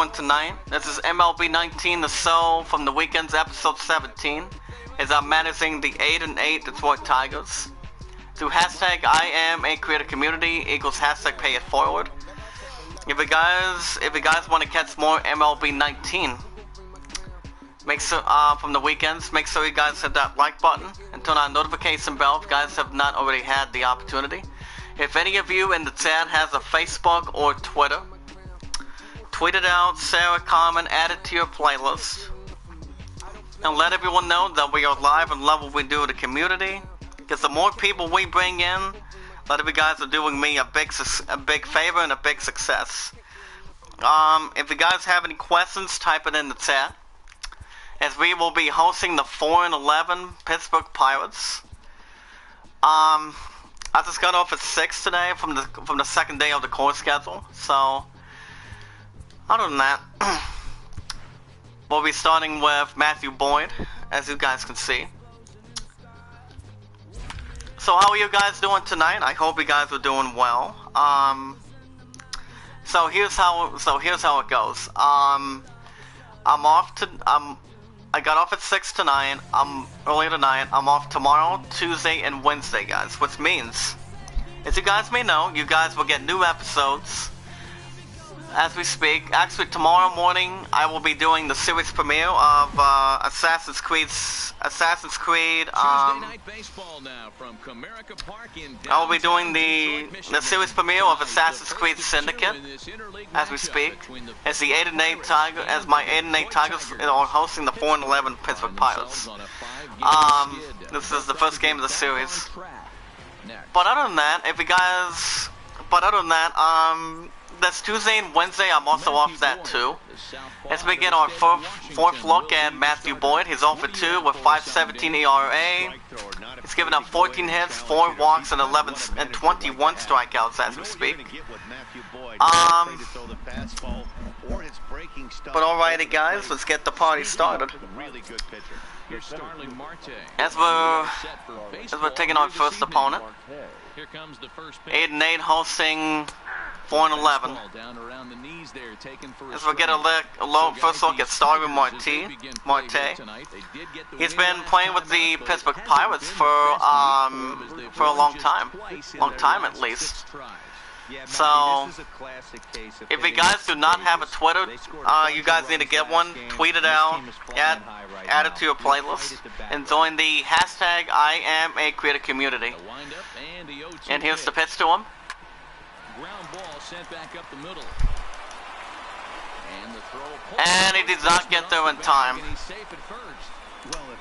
doing tonight? This is MLB 19, the show from the weekend's episode 17. As I'm managing the 8-8 Detroit Tigers. Through hashtag I am a creator community equals hashtag pay it forward. If you guys want to catch more MLB 19, make sure from the weekends, make sure you guys hit that like button and turn on notification bell if you guys have not already had the opportunity. If any of you in the chat has a Facebook or Twitter, tweet it out, share a comment, add it to your playlist, and let everyone know that we are live and love what we do to the community. Because the more people we bring in, a lot of you guys are doing me a big favor and a big success. If you guys have any questions, type it in the chat. As we will be hosting the 4-11 Pittsburgh Pirates. I just got off at 6 today from the second day of the course schedule. So, other than that, we'll be starting with Matthew Boyd, as you guys can see. So how are you guys doing tonight? I hope you guys are doing well. So here's how it goes. I got off at 6 tonight. Earlier tonight. I'm off tomorrow, Tuesday, and Wednesday, guys. Which means, as you guys may know, you guys will get new episodes as we speak. Actually, tomorrow morning I will be doing the series premiere of Assassin's Creed. Tuesday night baseball now from Comerica Park in I will be doing the series premiere of Assassin's Creed Syndicate as we speak. As the 8-8 Tigers, as my 8-8 Tigers are hosting the 4-11 Pittsburgh Pirates. This is the first game of the series. But other than that, that's Tuesday and Wednesday. I'm also off that too. As we get our fourth look at Matthew Boyd. He's off at 2 with 5.17 ERA. He's given up 14 hits, 4 walks, and 21 strikeouts as we speak. But alrighty, guys, let's get the party started. As we're taking our first opponent. 8-8 hosting 4-11. As we get a first look at Starvin Marte. He's been playing with the Pittsburgh Pirates for a long time at least. So, if you guys do not have a Twitter, you guys need to get one. Tweet it out, add it to your playlist, and join the hashtag I am a creator community. And here's the pitch to him. Ground ball sent back up the middle. And he did not get there in time.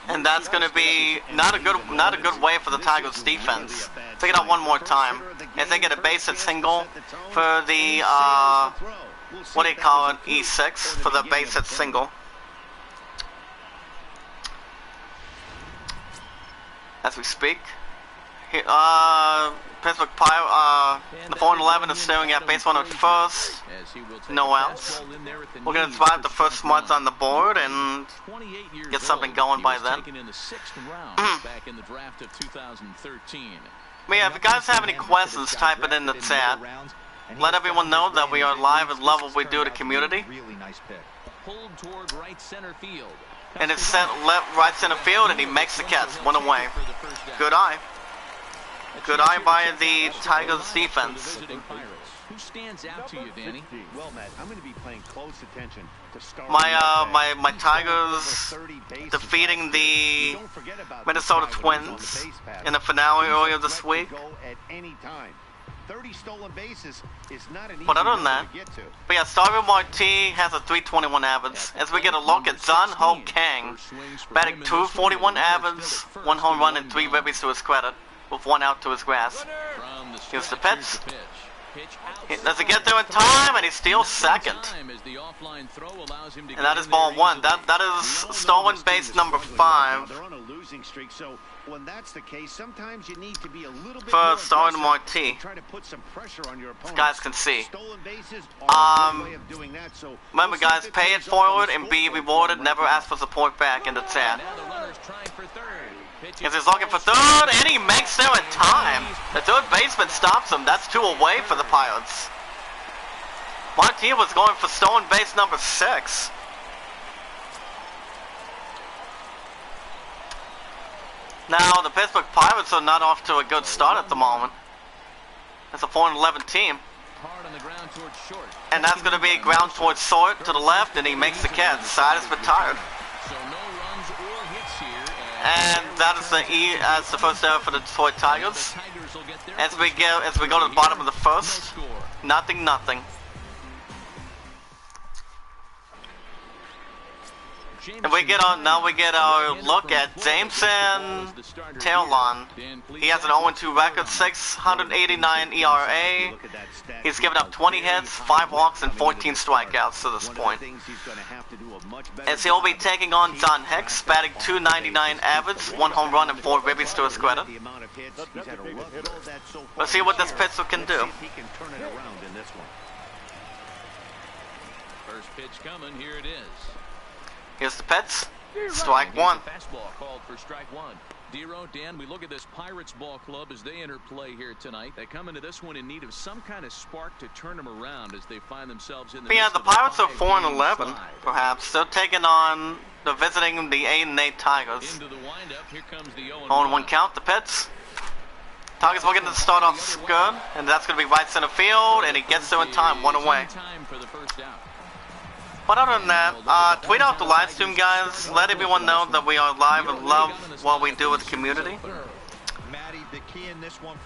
And that's going to be not a good way for the Tigers defense. Take it out one more time. As they get a base hit single for the what do you call it? E6 for the base hit single. As we speak. Pittsburgh Pirate, the 4-11 is staring at base runner at first. No outs. We're going to survive the first smuds on the board and get something going by then. But yeah, if you guys have any questions, type it in the chat. Let everyone know that we are live and love what we do to the community. And it's sent left, right center field, and he makes the catch. One away. Good eye. Good eye by the Tigers defense. Who stands out to you, Danny? Well, Matt, I'm going to be paying close attention to my Tigers defeating the Minnesota Twins in the finale earlier this week. But other than that, but yeah, Starvin Marte has a 321 average. As we get a look at John Ho Kang, batting 241 average, 1 home run and 3 ribbies to his credit, with 1 out to his grass. Here's the pitch. Does he get there in time? And he steals second. And that is ball 1. That is stolen base number 5. For Starvin Marte. As guys can see. Remember guys, pay it forward and be rewarded. Never ask for support back in the chat. As he's looking for third, and he makes there in time. The third baseman stops him. That's 2 away for the Pirates. My team was going for stolen base number 6. Now, the Pittsburgh Pirates are not off to a good start at the moment. It's a 4-11 team. And that's going to be ground towards short to the left, and he makes the catch. Side is retired. And that is the first error for the Detroit Tigers. As we go to the bottom of the first, nothing. And now we get our look at Jameson Taylor. He has an 0-2 record, 689 ERA. He's given up 20 hits, 5 walks, and 14 strikeouts to this point. As he'll be taking on John Hicks, batting .299 average, 1 home run and 4 ribbies to his credit. Let's see what this pitcher can do. First pitch coming, here it is. Here's the pitch. Strike one. Fastball called for strike one. Dero, Dan, we look at this Pirates ball club as they enter play here tonight. They come into this one in need of some kind of spark to turn them around as they find themselves in the the Pirates are 4-11, perhaps. They're visiting the 8-8 Tigers. Into the windup, here comes the 0-1 count, the pitch. Tigers looking to start off good, and that's going to be right center field, and he gets there in time, 1 away. But other than that, tweet out the live stream, guys. Let everyone know that we are live and love what we do with the community.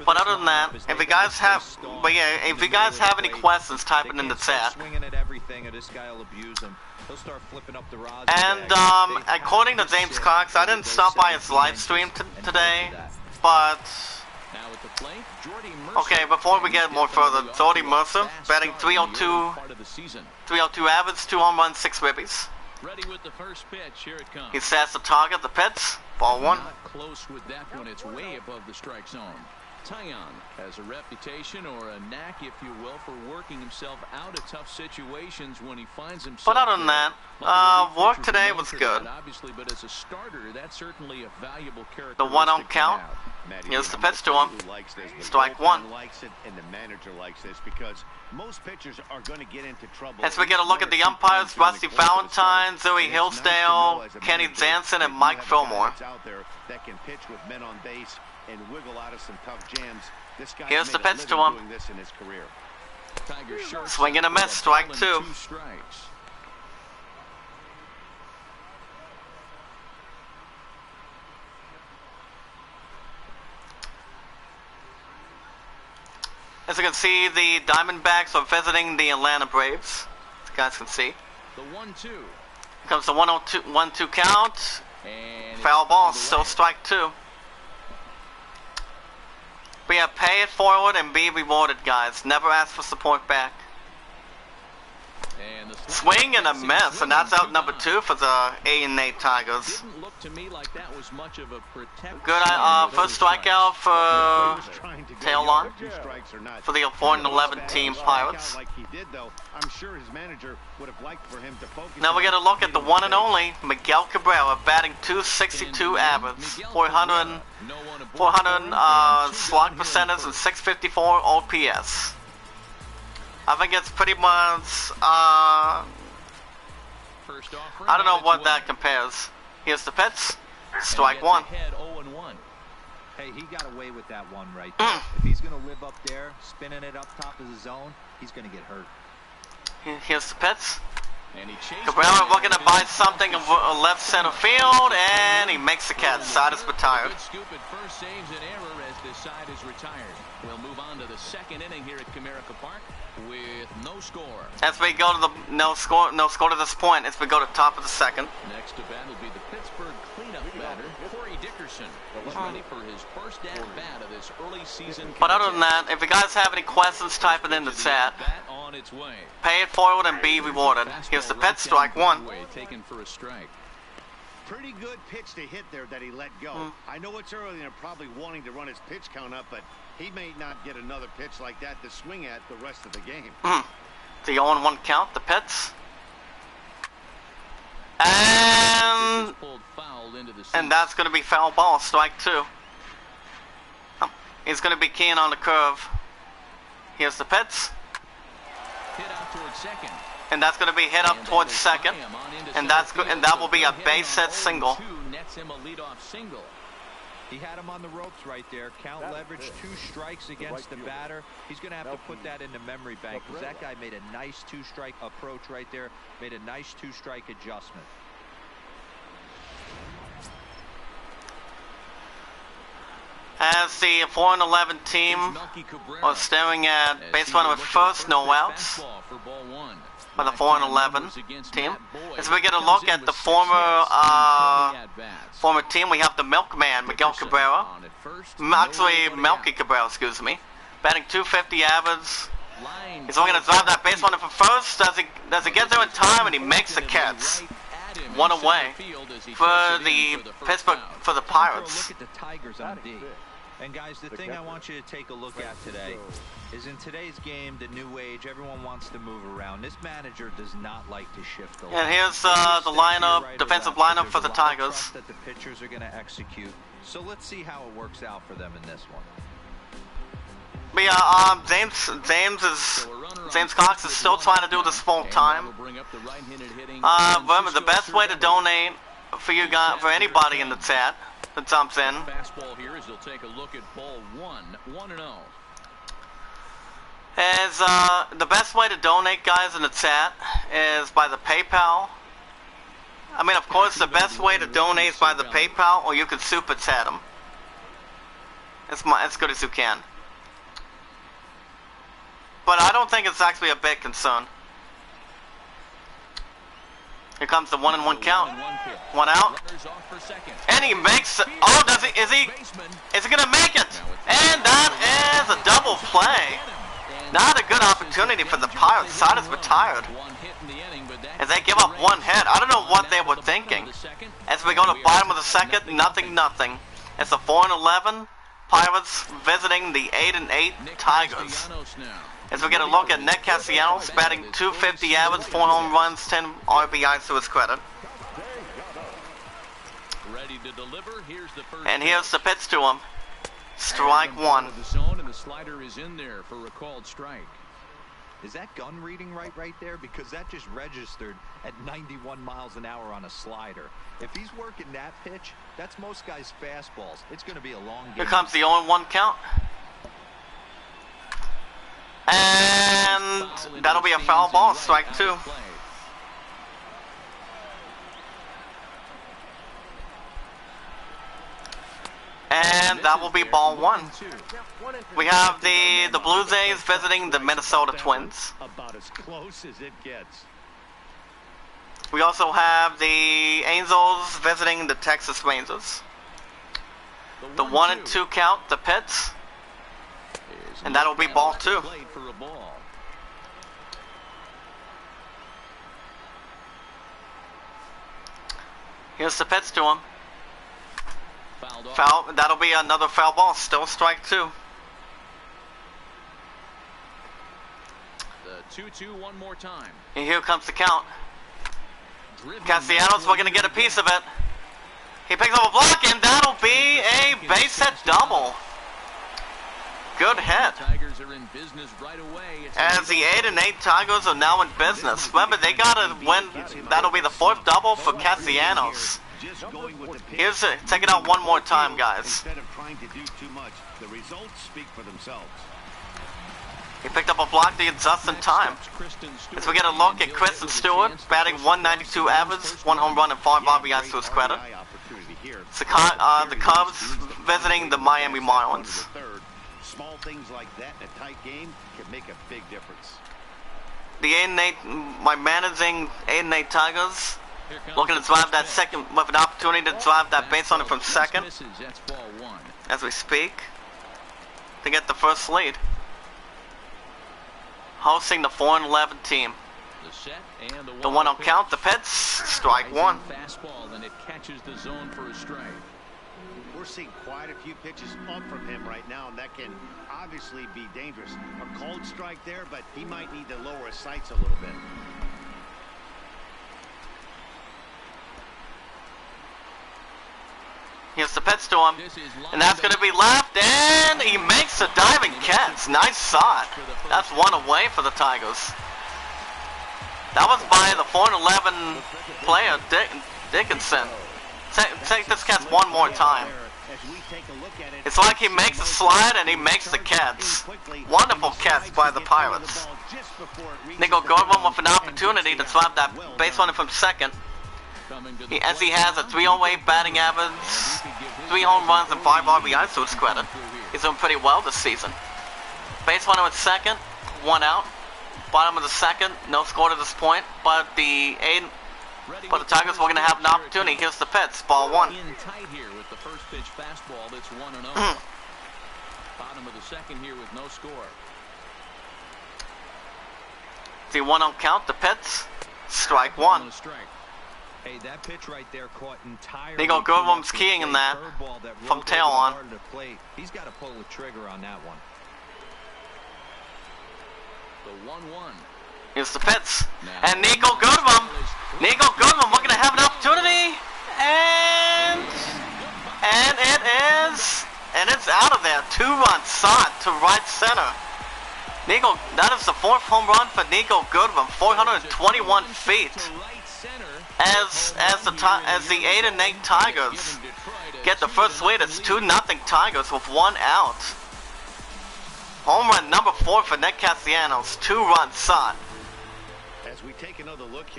But other than that, if you guys have any questions, type it in the chat. And according to James Cox, I didn't stop by his live stream today, but okay, before we get more further, Jordy Mercer batting .302 average, 2 home runs, 6 ribbies. He sets the target, the pitch, ball 1. Not close with that one, it's way above the strike zone. Tyon has a reputation or a knack, if you will, for working himself out of tough situations when he finds himself. But other than that, work today was good. Obviously, but as a starter, that's certainly a valuable character. The 1-0 count. Here's the pitch to him. Strike 1. As we get a look at the umpires, Rusty Valentine, Zoe Hillsdale, Kenny Jansen, and Mike Fillmore. Here's the pitch to him. Swing and a miss, strike 2. As you can see, the Diamondbacks are visiting the Atlanta Braves. As you guys can see. The 1-2. Here comes the 1-2 count. And foul ball, still strike 2. We have pay it forward and be rewarded, guys. Never ask for support back. Swing and a miss, and that's out number 2 for the 8-8 Tigers. Good first strikeout for Taylor for the 4-11 team Pirates. Now we get a look at the one and only Miguel Cabrera batting .262 average, 400 slug percentage and 654 OPS. I think it's pretty much, I don't know what that compares. Here's the pitch, strike 1. Hey, he got away with that one right there. If he's going to live up there, spinning it up top of the zone, he's going to get hurt. Here's the pitch. Cabrera looking to buy something in left center field, and he makes the catch. Side is retired. Good scoop at first, saves an error as this side is retired. We'll move on to the second inning here at Comerica Park with no score. As we go to the no score to this point, as we go to top of the second. Next to bat will be the Pittsburgh cleanup batter, Corey Dickerson. He's ready for his first at-bat of this early season. But other than that, if you guys have any questions, type it in the chat. Pay it forward and be rewarded. Here's the pitch, strike 1. Taken for a strike. Pretty good pitch to hit there that he let go. I know it's early and they're probably wanting to run his pitch count up, but he may not get another pitch like that to swing at the rest of the game. The 0-1 count, the pitch. And that's going to be foul ball, strike 2. He's going to be keying on the curve. Here's the pitch. And that's going to be hit up towards second. And that will be a base hit single. Nets him a leadoff single. He had him on the ropes right there. Count leverage, 2 strikes against the batter. He's going to have to put that in the memory bank because that guy made a nice 2-strike approach right there. Made a nice 2-strike adjustment. As the 4-11 team was staring at base runner with first, no outs. By the 4-11 team. As we get a look at the former team, we have the Milkman, Miguel Cabrera. Actually, Melky Cabrera, excuse me. Batting .250 average. He's only going to drive that base runner for first. Does he get there in time, and he makes the catch. One away for the Pittsburgh, for the Pirates. Look at the Tigers on D. And guys, the thing I want you to take a look at today is in today's game, the new age, everyone wants to move around. This manager does not like to shift the line. And here's the lineup, defensive lineup for the Tigers. That the pitchers are going to execute. So let's see how it works out for them in this one. But yeah, James Cox is still trying to do this full time. Remember, the best way to donate for you guys, for anybody in the chat that jumps in, fastball here as they'll take a look at ball 1-0. is the best way to donate, guys, in the chat is by the PayPal. I mean, of course, the best way to donate is by the PayPal, or you can super chat them. As good as you can. But I don't think it's actually a big concern. Here comes the 1-1 count. 1 out. And he makes it. Oh, does he? Is he gonna make it? And that is a double play. Not a good opportunity for the Pirates. Side is retired. As they give up 1 hit. I don't know what they were thinking. As we go to bottom of the second, nothing. It's a 4-11. Pirates visiting the 8-8 Tigers. As we get a look at Nick Castellanos, batting .250 average, 4 home runs, 10 RBIs to his credit. And here's the pitch to him. Strike 1. The slider is in there for a called strike. Is that gun reading right there? Because that just registered at 91 miles an hour on a slider. If he's working that pitch, that's most guys' fastballs. It's going to be a long game. Here comes the 0-1 count. And that'll be a foul ball, strike 2. And that will be ball 1. We have the Blue Jays visiting the Minnesota Twins. About as close as it gets. We also have the Angels visiting the Texas Rangers. The 1-2 count, the pitch. And that'll be ball 2. Here's the pitch to him. Foul. That'll be another foul ball. Still strike 2. The 2-2 one more time. And here comes the count. Castellanos, we're going to get a piece of it. He picks up a block, and that'll be a base hit double. Good hit. As the 8-8 Tigers are now in business. Remember, they gotta win. That'll be the 4th double for Castellanos. Here's it. Take it out one more time, guys. Instead of trying to do too much, the results speak for themselves. He picked up a block to adjust in time. As we get a look at Kristen Stewart, batting .192 average, 1 home run and 5 RBIs to his credit. It's the Cubs visiting the Miami Marlins. Small things like that in a tight game can make a big difference. The 8-8, my managing 8-8 Tigers, looking to drive that second, with an opportunity to drive that base runner from second, as we speak, to get the first lead. Hosting the 4-11 team. The 1-0 count, the pitch, strike 1. Fastball, and it catches the zone for a strike. We're seeing quite a few pitches up from him right now, and that can obviously be dangerous. A cold strike there, but he might need to lower his sights a little bit. Here's the pitch to him, and that's going to be left, and he makes a diving catch. Nice shot. That's 1 away for the Tigers. That was by the 4-11 player, Dickinson. Take this catch one more time. It's like he makes a slide and he makes the catch. Wonderful catch by the Pirates. Nico Goodwin with an opportunity to slap that base runner from second. As he has a 308 batting average, 3 home runs and 5 RBIs to his credit. He's doing pretty well this season. Base runner at second, 1 out. Bottom of the second, no score to this point, but the Tigers were going to have an opportunity. Here's the pitch, ball 1. In tight here with the first pitch fastball that's 1-0. Bottom of the second here with no score. The 1-0 count, the pitch, strike 1. Hey, that pitch right there caught entirely. Nico Goodwin's keying in that from tail on. He's got to pull the trigger on that one. The 1-1. Here's the pitch. And Nico Goodwin. Nico Goodwin, we're going to have an opportunity. And it is. And it's out of there. 2-run shot to right center. Nico, that is the 4th home run for Nico Goodwin. 421 feet. As the 8-8 Tigers get the first lead, it's 2-0 Tigers with 1 out. Home run number 4 for Nick Castellanos, 2-run shot.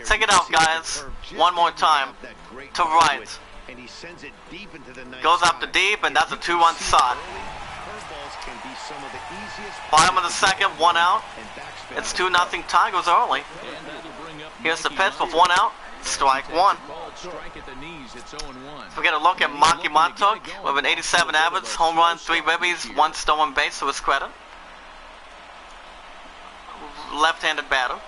Check it out, guys. One more time. To right. Goes up to deep, and that's a 2-run shot. Bottom of the second, 1 out. It's 2-0 Tigers early. Here's the pitch with 1 out. Strike 1. We get a look at Maki Matuk with an 87 average, home run, 3 ribbies, 1 stolen base to his credit. Left-handed batter.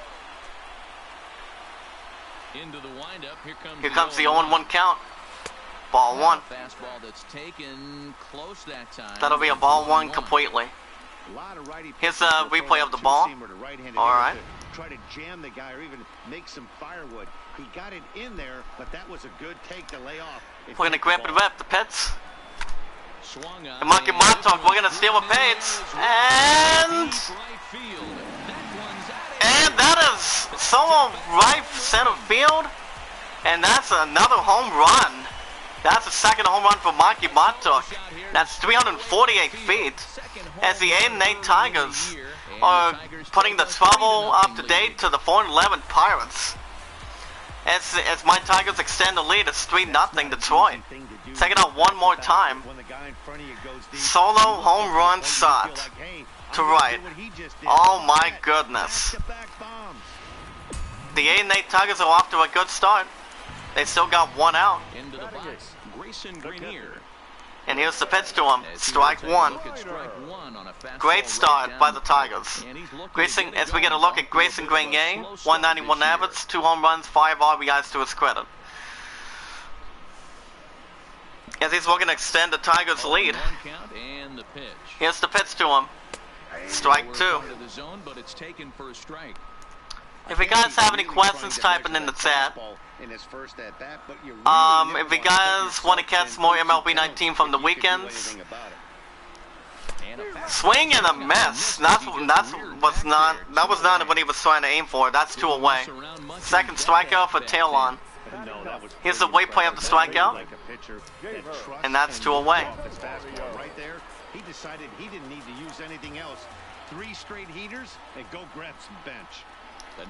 Into the windup. Here comes the 0-1 count. Ball 1. Fastball that's taken close that time. That'll be a ball 1 completely. Here's a replay of the ball. All right. Try to jam the guy or even make some firewood. He got it in there, but that was a good take to lay off. We're going to grab and rep the pits. And Maki Matuk, we're going to steal a pace. And that is solo right center field. And that's another home run. That's the second home run for Maki Matuk. That's 348 feet. As the 8-8 Tigers are putting the trouble up to date to the 4-11 Pirates. As my Tigers extend the lead, it's 3-0 Detroit. Check it out one more time. Solo home run shot to right. Oh my goodness. The 8-8 Tigers are off to a good start. They still got 1 out. Into the box, Grayson Greenier. And here's the pitch to him. Strike 1. Great start by the Tigers. Grayson, as we get a look at Grayson Greenier, 191 average, 2 home runs, 5 RBIs to his credit. As he's looking to extend the Tigers' lead. Here's the pitch to him. Strike 2. If you guys have any questions, type it in the chat. If you guys want to catch more MLB 19 from the weekends, swing and a miss. That was not what he was trying to aim for. That's 2 away. Second strikeout for Taylon. Here's the weight play of the strikeout, and that's 2 away. He decided he didn't need to use anything else. 3 straight heaters and go grab some bench.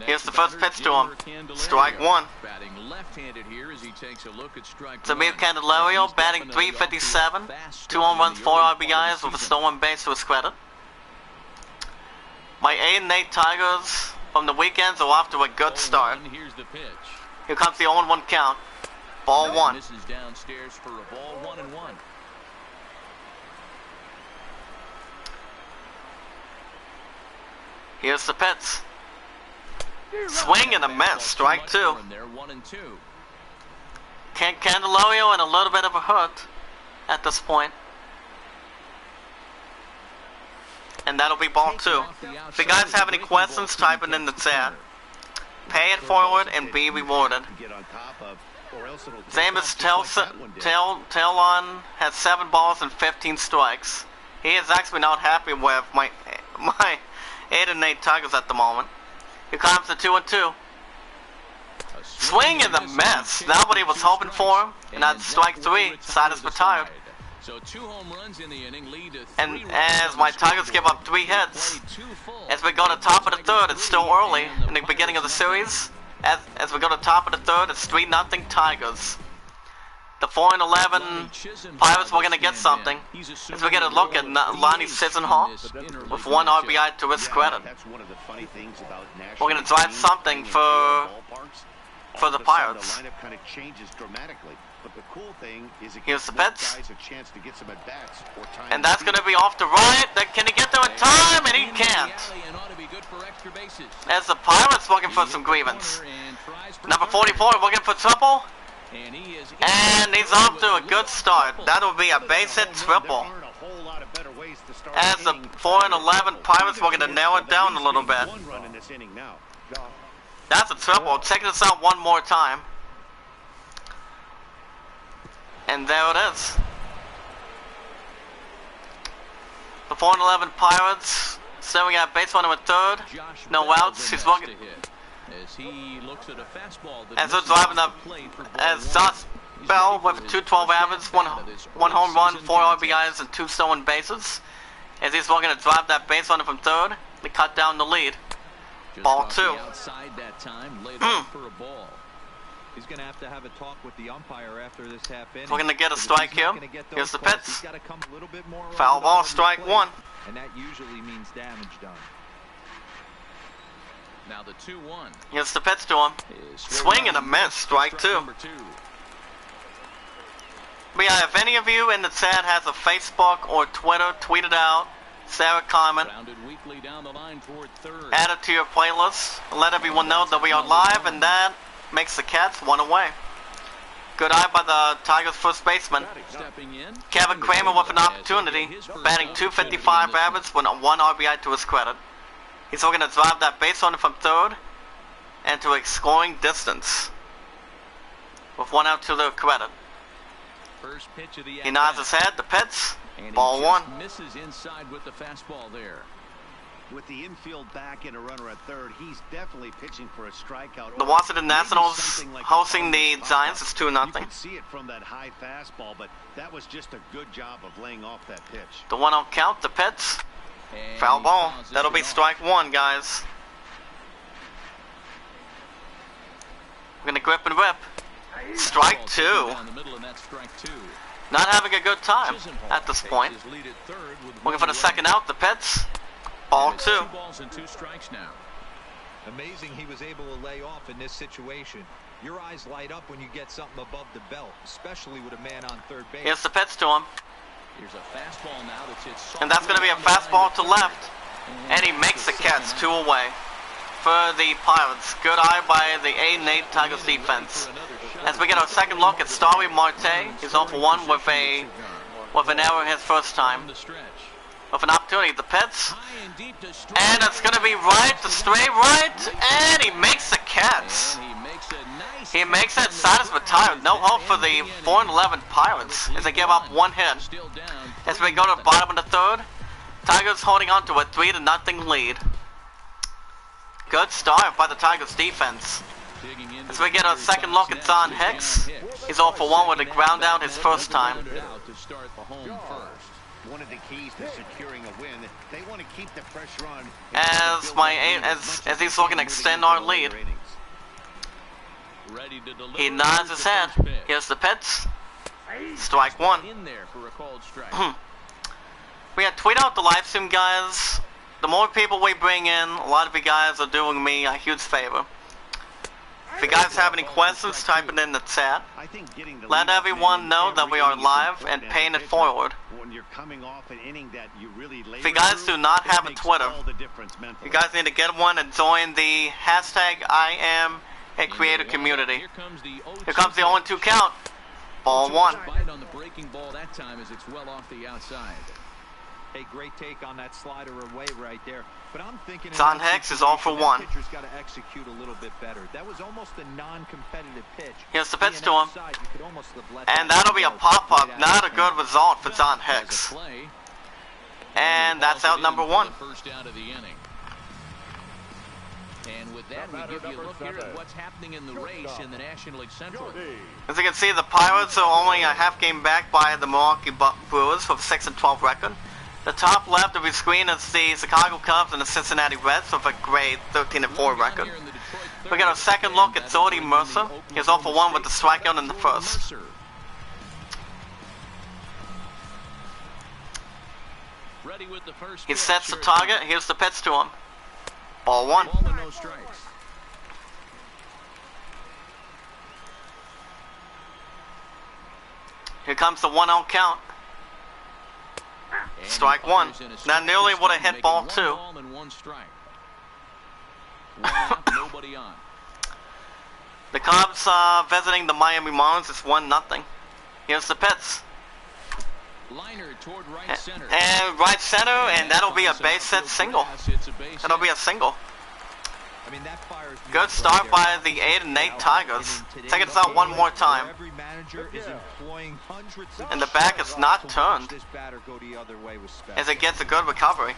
Here's the first pitch to him. Strike 1. Batting left-handed here as he takes a look at strike 1. Samir Candelario batting .357, 2 home runs, 4 RBIs with a stolen base to his credit. My 8-8 Tigers from the weekends are off to a good start. Here's the pitch. Here comes the 0-1 count. Ball 1. This is downstairs for a ball 1-1. Here's the pitch. Swing and a miss. Strike 2. Candelario in a little bit of a hurt at this point. And that'll be ball 2. If you guys have any questions, type it in the chat. Pay it forward and be rewarded. Zambis Tailon has 7 balls and 15 strikes. He is actually not happy with my 8-8 Tigers at the moment. Here comes the 2-2. Swing and a miss. Not what he was hoping for. And that's strike 3. Side is retired. So 2 home runs in the inning lead to 3 And as my Tigers give up 3 hits, as we go to top of the 3rd, it's still early in the beginning of the series. As we go to top of the 3rd, it's 3-0 Tigers. The 4-11 Pirates were going to get something. As we get a look at Lonnie Sisenhall with 1 RBI to his credit. We're going to drive something for the Pirates. Here's the pitch. And that's going to be off the right. Can he get there in time? And he can't. As the Pirates looking for some grievance. Number 44 looking for triple. And he's off to a good start. That'll be a base hit triple. As the 4-11 Pirates were going to narrow it down a little bit. That's a triple. Check this out one more time. And there it is. The 4-11 Pirates staring at base runner at 3rd. No outs. He's looking. As he looks at a fastball as they're driving up, as Josh Bell with 212 average, one home run, 4 RBIs, and 2 stolen bases. As he's looking to drive that base runner from 3rd, they cut down the lead. Ball 2. Outside that time, laid off for a ball. He's going to have a talk with the umpire after this half inning. We're going to get a strike here. Here's the pitch. He's got to come a little bit more foul ball, strike 1. And that usually means damage done. Now the 2-1. Here's the pitch to him. Swing and a miss, strike 2. But yeah, if any of you in the chat has a Facebook or Twitter, tweet it out. Say a comment. Add it to your playlist. Let everyone know that we are live, and that makes the Cats 1 away. Good eye by the Tigers first baseman. Kevin Kramer with an opportunity, batting .255 average with 1 RBI to his credit. He's looking to drive that base runner from 3rd and to a scoring distance with 1 out to their credit. He nods his head, the pitch, ball 1. Misses inside with the fastball there. With the infield back and a runner at 3rd, he's definitely pitching for a strikeout. The Washington Nationals hosting the Giants. It's 2-0. You could see it from that high fastball, but that was just a good job of laying off that pitch. The 1-0 count, the pitch. Foul ball. That'll be strike 1, guys. We're going to grip and whip. Strike 2. Not having a good time at this point. Looking for the second out, the pitch. Ball 2. 2 balls and 2 strikes now. Amazing he was able to lay off in this situation. Your eyes light up when you get something above the belt, especially with a man on 3rd base. Here's the pitch to him. Here's a fastball now that's hit soft. And that's going to be a fastball to left. And he makes the Cats 2 away for the Pirates. Good eye by the 8-8 Tigers defense. As we get our second look at Starry Marte, he's 0 for 1 with an error his first time. With an opportunity, the pitch. And it's going to be right, the straight right. And he makes the Cats. He makes that side is retired. No hope for the 4-11 Pirates as they give up 1 hit. As we go to the bottom of the 3rd, Tigers holding on to a 3-0 lead. Good start by the Tigers defense. As we get a second look at John Hicks, he's 0 for 1 with a ground out his first time. One of the keys to securing a win, they want to keep the pressure on. As he's looking to extend our lead. He nods his head. Here's the pitch. Strike 1. We had tweet out the live stream, guys. The more people we bring in, a lot of you guys are doing me a huge favor. If you guys have any questions, type it in the chat. Let everyone know that we are live and paying it forward. If you guys do not have a Twitter, you guys need to get one and join the hashtag #IamACreator community. Here comes the 0-2 count. Ball 1. Hey, great take on that slider away right there. But I'm thinking John Hicks is 0 for 1. Pitcher's got to execute a little bit better. That was almost a non-competitive pitch. Here's the pitch to him. And that'll be a pop-up. Not a good result for John Hicks. And that's out number 1. And with that, we give you a look here at what's happening in the race in the National League Central. As you can see, the Pirates are only a half game back by the Milwaukee Brewers with a 6-12 record. The top left of your screen is the Chicago Cubs and the Cincinnati Reds with a great 13-4 record. We got a second look at Jordy Mercer. He was 0 for 1 with the strikeout in the first. He sets the target. Here's the pitch to him. Ball 1. Here comes the 1-0 count. Strike 1. That nearly would have hit ball 2. The Cubs are visiting the Miami Marlins. It's 1-0. Here's the pitch. And right center, and that'll be a base hit single. That'll be a single. Good start by the 8-8 Tigers. Take it out one more time. And the back is not turned as it gets a good recovery.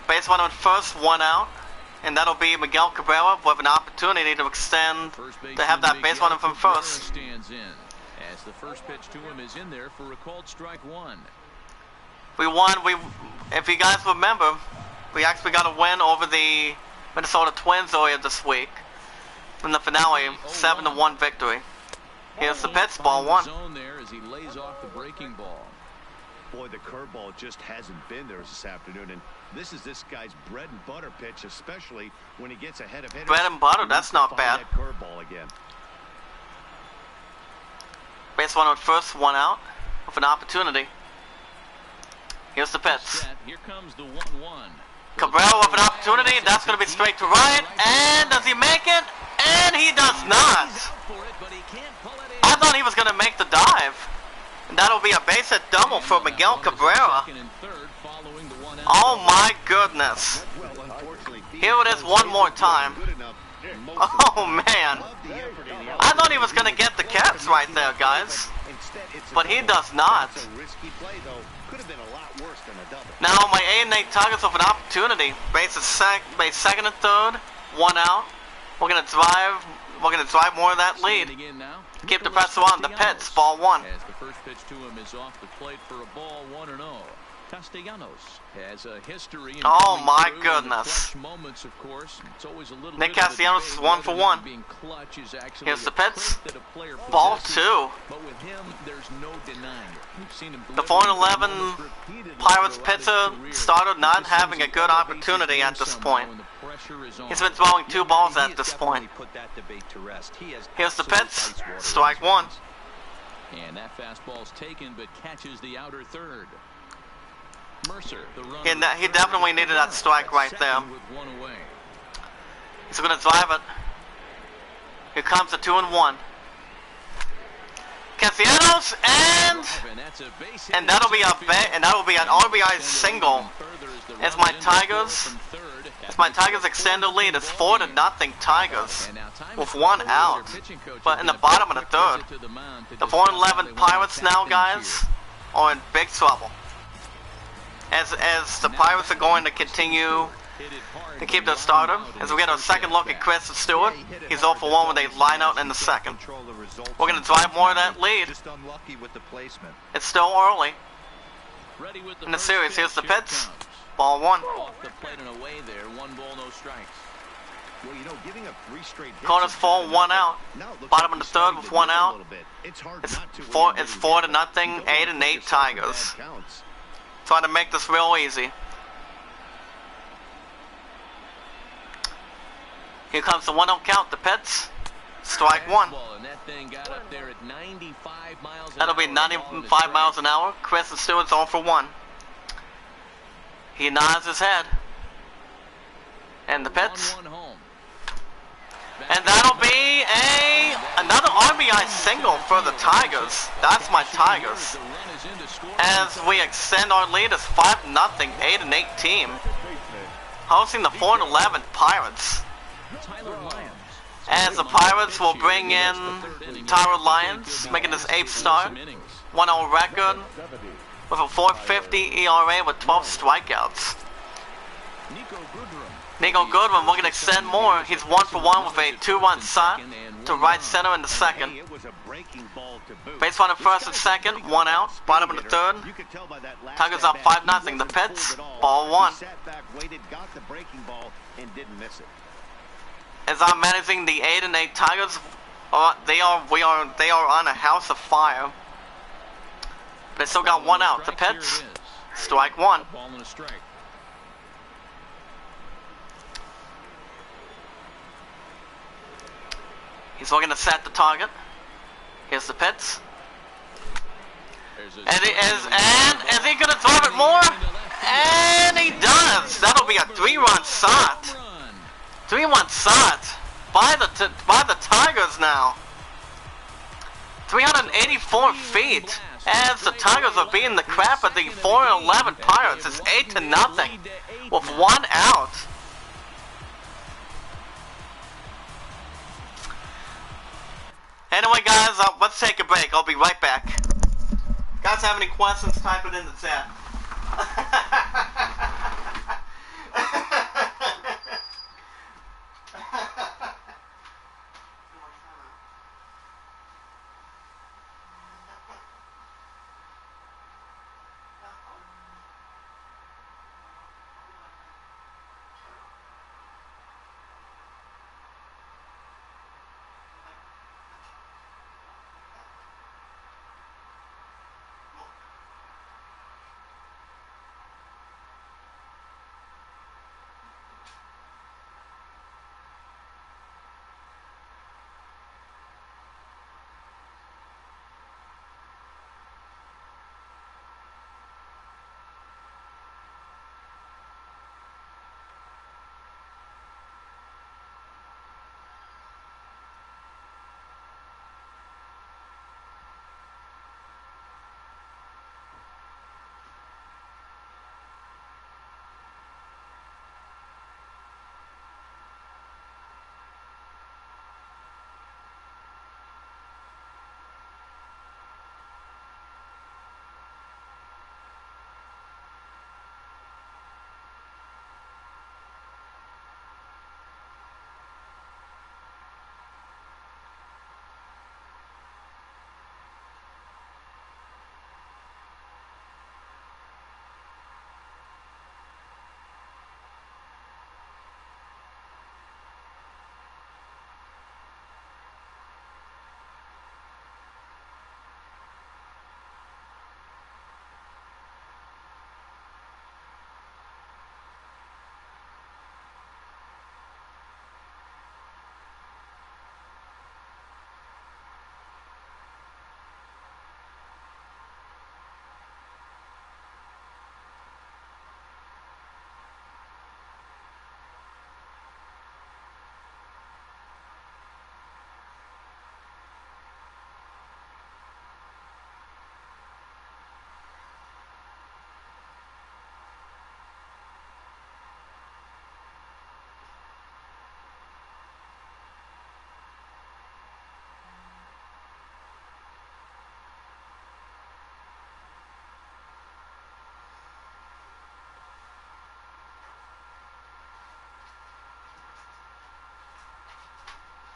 Base runner on first, 1 out. And that'll be Miguel Cabrera with an opportunity to extend, to have that base runner from first. As the first pitch to him is in there for a called strike 1. We won. If you guys remember, we actually got a win over the Minnesota Twins earlier this week in the finale, 7-1 victory. Here's the pitch, ball 1. There as he lays off the breaking ball. Boy, the curveball just hasn't been there this afternoon, and this is this guy's bread and butter pitch, especially when he gets ahead of hitters. Bread and butter, that's not bad. That curveball again. Base runner at first, 1 out with an opportunity. Here's the pitch. Here comes the 1-1. Cabrera with an opportunity. That's going to be straight to right. And does he make it? And he does not. I thought he was going to make the dive. And that'll be a base hit double for Miguel Cabrera. Oh my goodness. Here it is one more time. Oh man. I thought he was going to get the catch right there, guys. But he does not. Now my 8-8 Tigers with an opportunity. Base second and third, 1 out. We're gonna drive more of that lead. Keep the pressure on. The pitch, ball 1. As the first pitch to him is off the plate for a ball 1-0. Castellanos has a history. Oh my goodness. Moments, of course. It's always a little Nick Castellanos is 1 for 1. Here's the pitch. Ball 2. But with him, there's no denying it. We've seen him. The 4-11 Pirates pitcher started not having a good opportunity at this point. He's been throwing 2 balls at this point. Here's the pitch. Strike 1. And that fastball's taken, but catches the outer third. Mercer, he definitely needed that strike right there. He's going to drive it. Here comes the 2-1. Castellanos and that'll be an RBI single. As my Tigers extend the lead, it's 4-0 Tigers with 1 out. But in the bottom of the third, the 4-11 Pirates now, guys, are in big trouble. As the Pirates are going to continue to keep their starter. As we get a second look at Chris Stewart, he's 0 for 1 with a line out in the second. We're going to drive more of that lead. It's still early in the series. Here's the pitch. Ball 1. Corners full, 1 out. Bottom of the third with 1 out. It's 4-0, 8-8 Tigers. Trying to make this real easy. Here comes the 1-0 count, the pitch. Strike 1. That'll be 95 miles an hour. Chris Stewart's 0 for 1. He nods his head. And the pitch. And that'll be another RBI single for the Tigers. That's my Tigers. As we extend our lead as 5-0, 8-8 team, hosting the 4-11 Pirates. As the Pirates will bring in Tyler Lyons, making his 8th start, 1-0 record with a .450 ERA with 12 strikeouts. Nico Goodwin looking to extend more. He's 1 for 1 with a 2-run shot to right center in the second. Base runner first and second, 1 out. Bottom of the third. Tigers up 5-0. The Pits, ball 1. As I'm managing the 8-8 Tigers, they are on a house of fire. They still got 1 out. The Pits, strike 1. He's looking to set the target. Here's the Pits. And is he gonna throw it more? And he does. That'll be a 3-run shot. 3-run shot by the Tigers now. 384 feet. As the Tigers are beating the crap of the 4-11 Pirates. It's 8-0 with 1 out. Anyway, guys, let's take a break. I'll be right back. Guys, have any questions? Type it in the chat.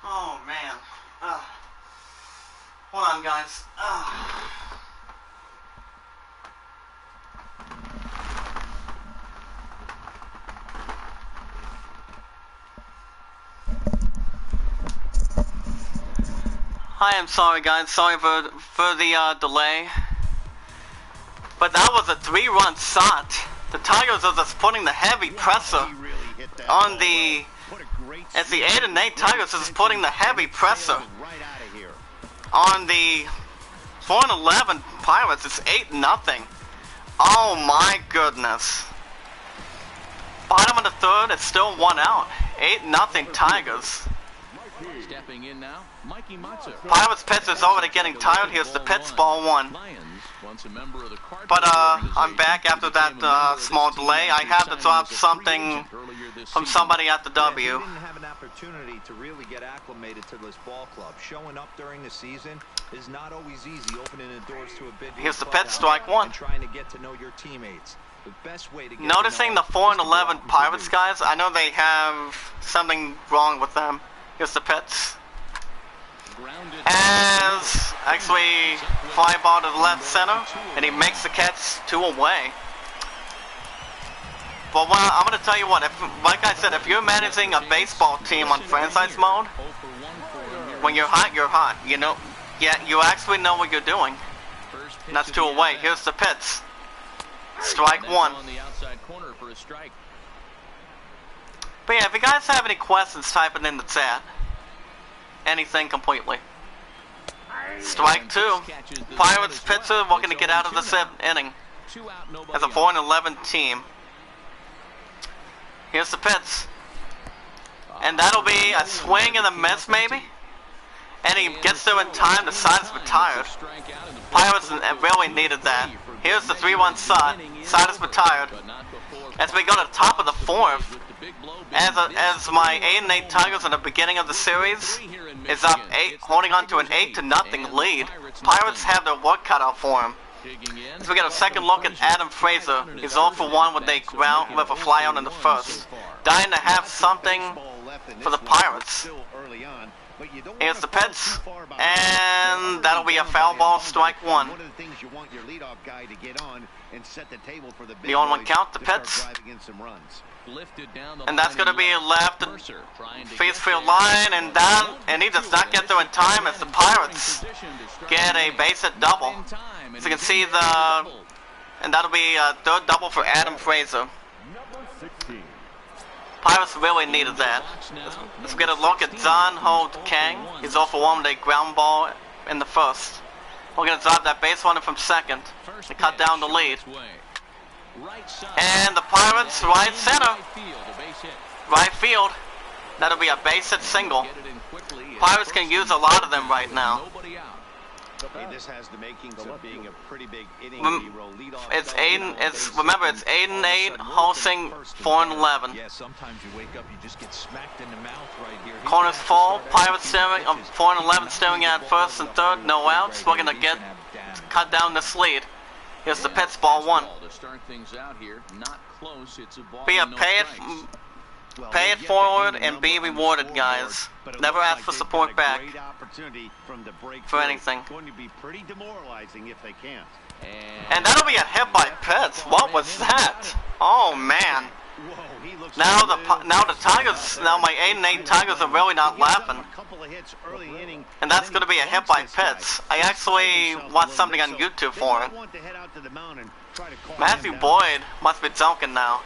Oh man. Hold on, guys. I am sorry, guys. Sorry for the delay. But that was a 3-run shot. The Tigers are just putting the heavy pressure on the. As the 8-8 Tigers is putting the heavy pressure on the 4-11 Pirates. It's 8-0. Oh my goodness. Bottom of the third, it's still 1 out. 8-0 Tigers. Stepping in now, Mikey Matza. Pirates pitch is already getting tired. Here's the pitch, ball 1. But I'm back after that small delay. I had to drop something from somebody at the W. They didn't have an opportunity to really get acclimated to this ball club. Showing up during the season is not always easy. Opening the doors to a big. Here's the pitch, strike 1. And trying to get to know your teammates. The best way to get noticing the 4-11 Pirates guys, I know they have something wrong with them. Here's the pitch. As actually fly ball to the left center, and he makes the catch 2 away. But I'm gonna tell you what, like I said, if you're managing a baseball team on franchise mode, when you're hot, you're hot. You know, yeah, you actually know what you're doing. And that's 2 away. Here's the pitch. Strike 1. But yeah, if you guys have any questions, type it in the chat. Anything completely. Strike 2. Pirates pitcher looking to get out of the 7th inning as a 4-11 team. Here's the pitch. And that'll be a swing and a miss maybe. And he gets there in time, the side is retired. Pirates really needed that. Here's the 3-1 side. Side is retired. As we go to the top of the 4th, as my 8-8 Tigers in the beginning of the series is up 8, holding on to an 8-0 lead. Pirates have their work cut out for him. As we get a second look at Adam Frazier, he's 0 for 1 with a fly out in the first. Dying to have something for the Pirates. Here's the pitch, and that'll be a foul ball, strike 1. The 0-1 count, the pitch. And that's going to be left face field line, and he does not get there in time as the Pirates get a base hit double. As you can see, and that'll be a 3rd double for Adam Frazier. Pirates really needed that. Let's get a look at John Holt Kang. He's 0 for 1 with a ground ball in the first. We're going to drop that base runner from second to cut down the lead. And the Pirates right center. Right field. That'll be a base hit single. Pirates can use a lot of them right now. This has the makings of being a pretty big inning. It's 8-8, hosting 4-11. Yeah, sometimes you wake up, you just get smacked in the mouth right here. Corners full, Pirates staring, 4-11 staring at first and third, no outs. We're gonna cut down this lead. Here's the pitch, ball 1. Be a pay it forward and be rewarded, guys. Never ask for support back for anything. And that'll be a hit by Pitts. What was that? Oh man. Now the Tigers, my 8-8 Tigers are really not laughing. And that's going to be a hit by Pitts. I actually watched something on YouTube for it. Matthew Boyd must be joking now.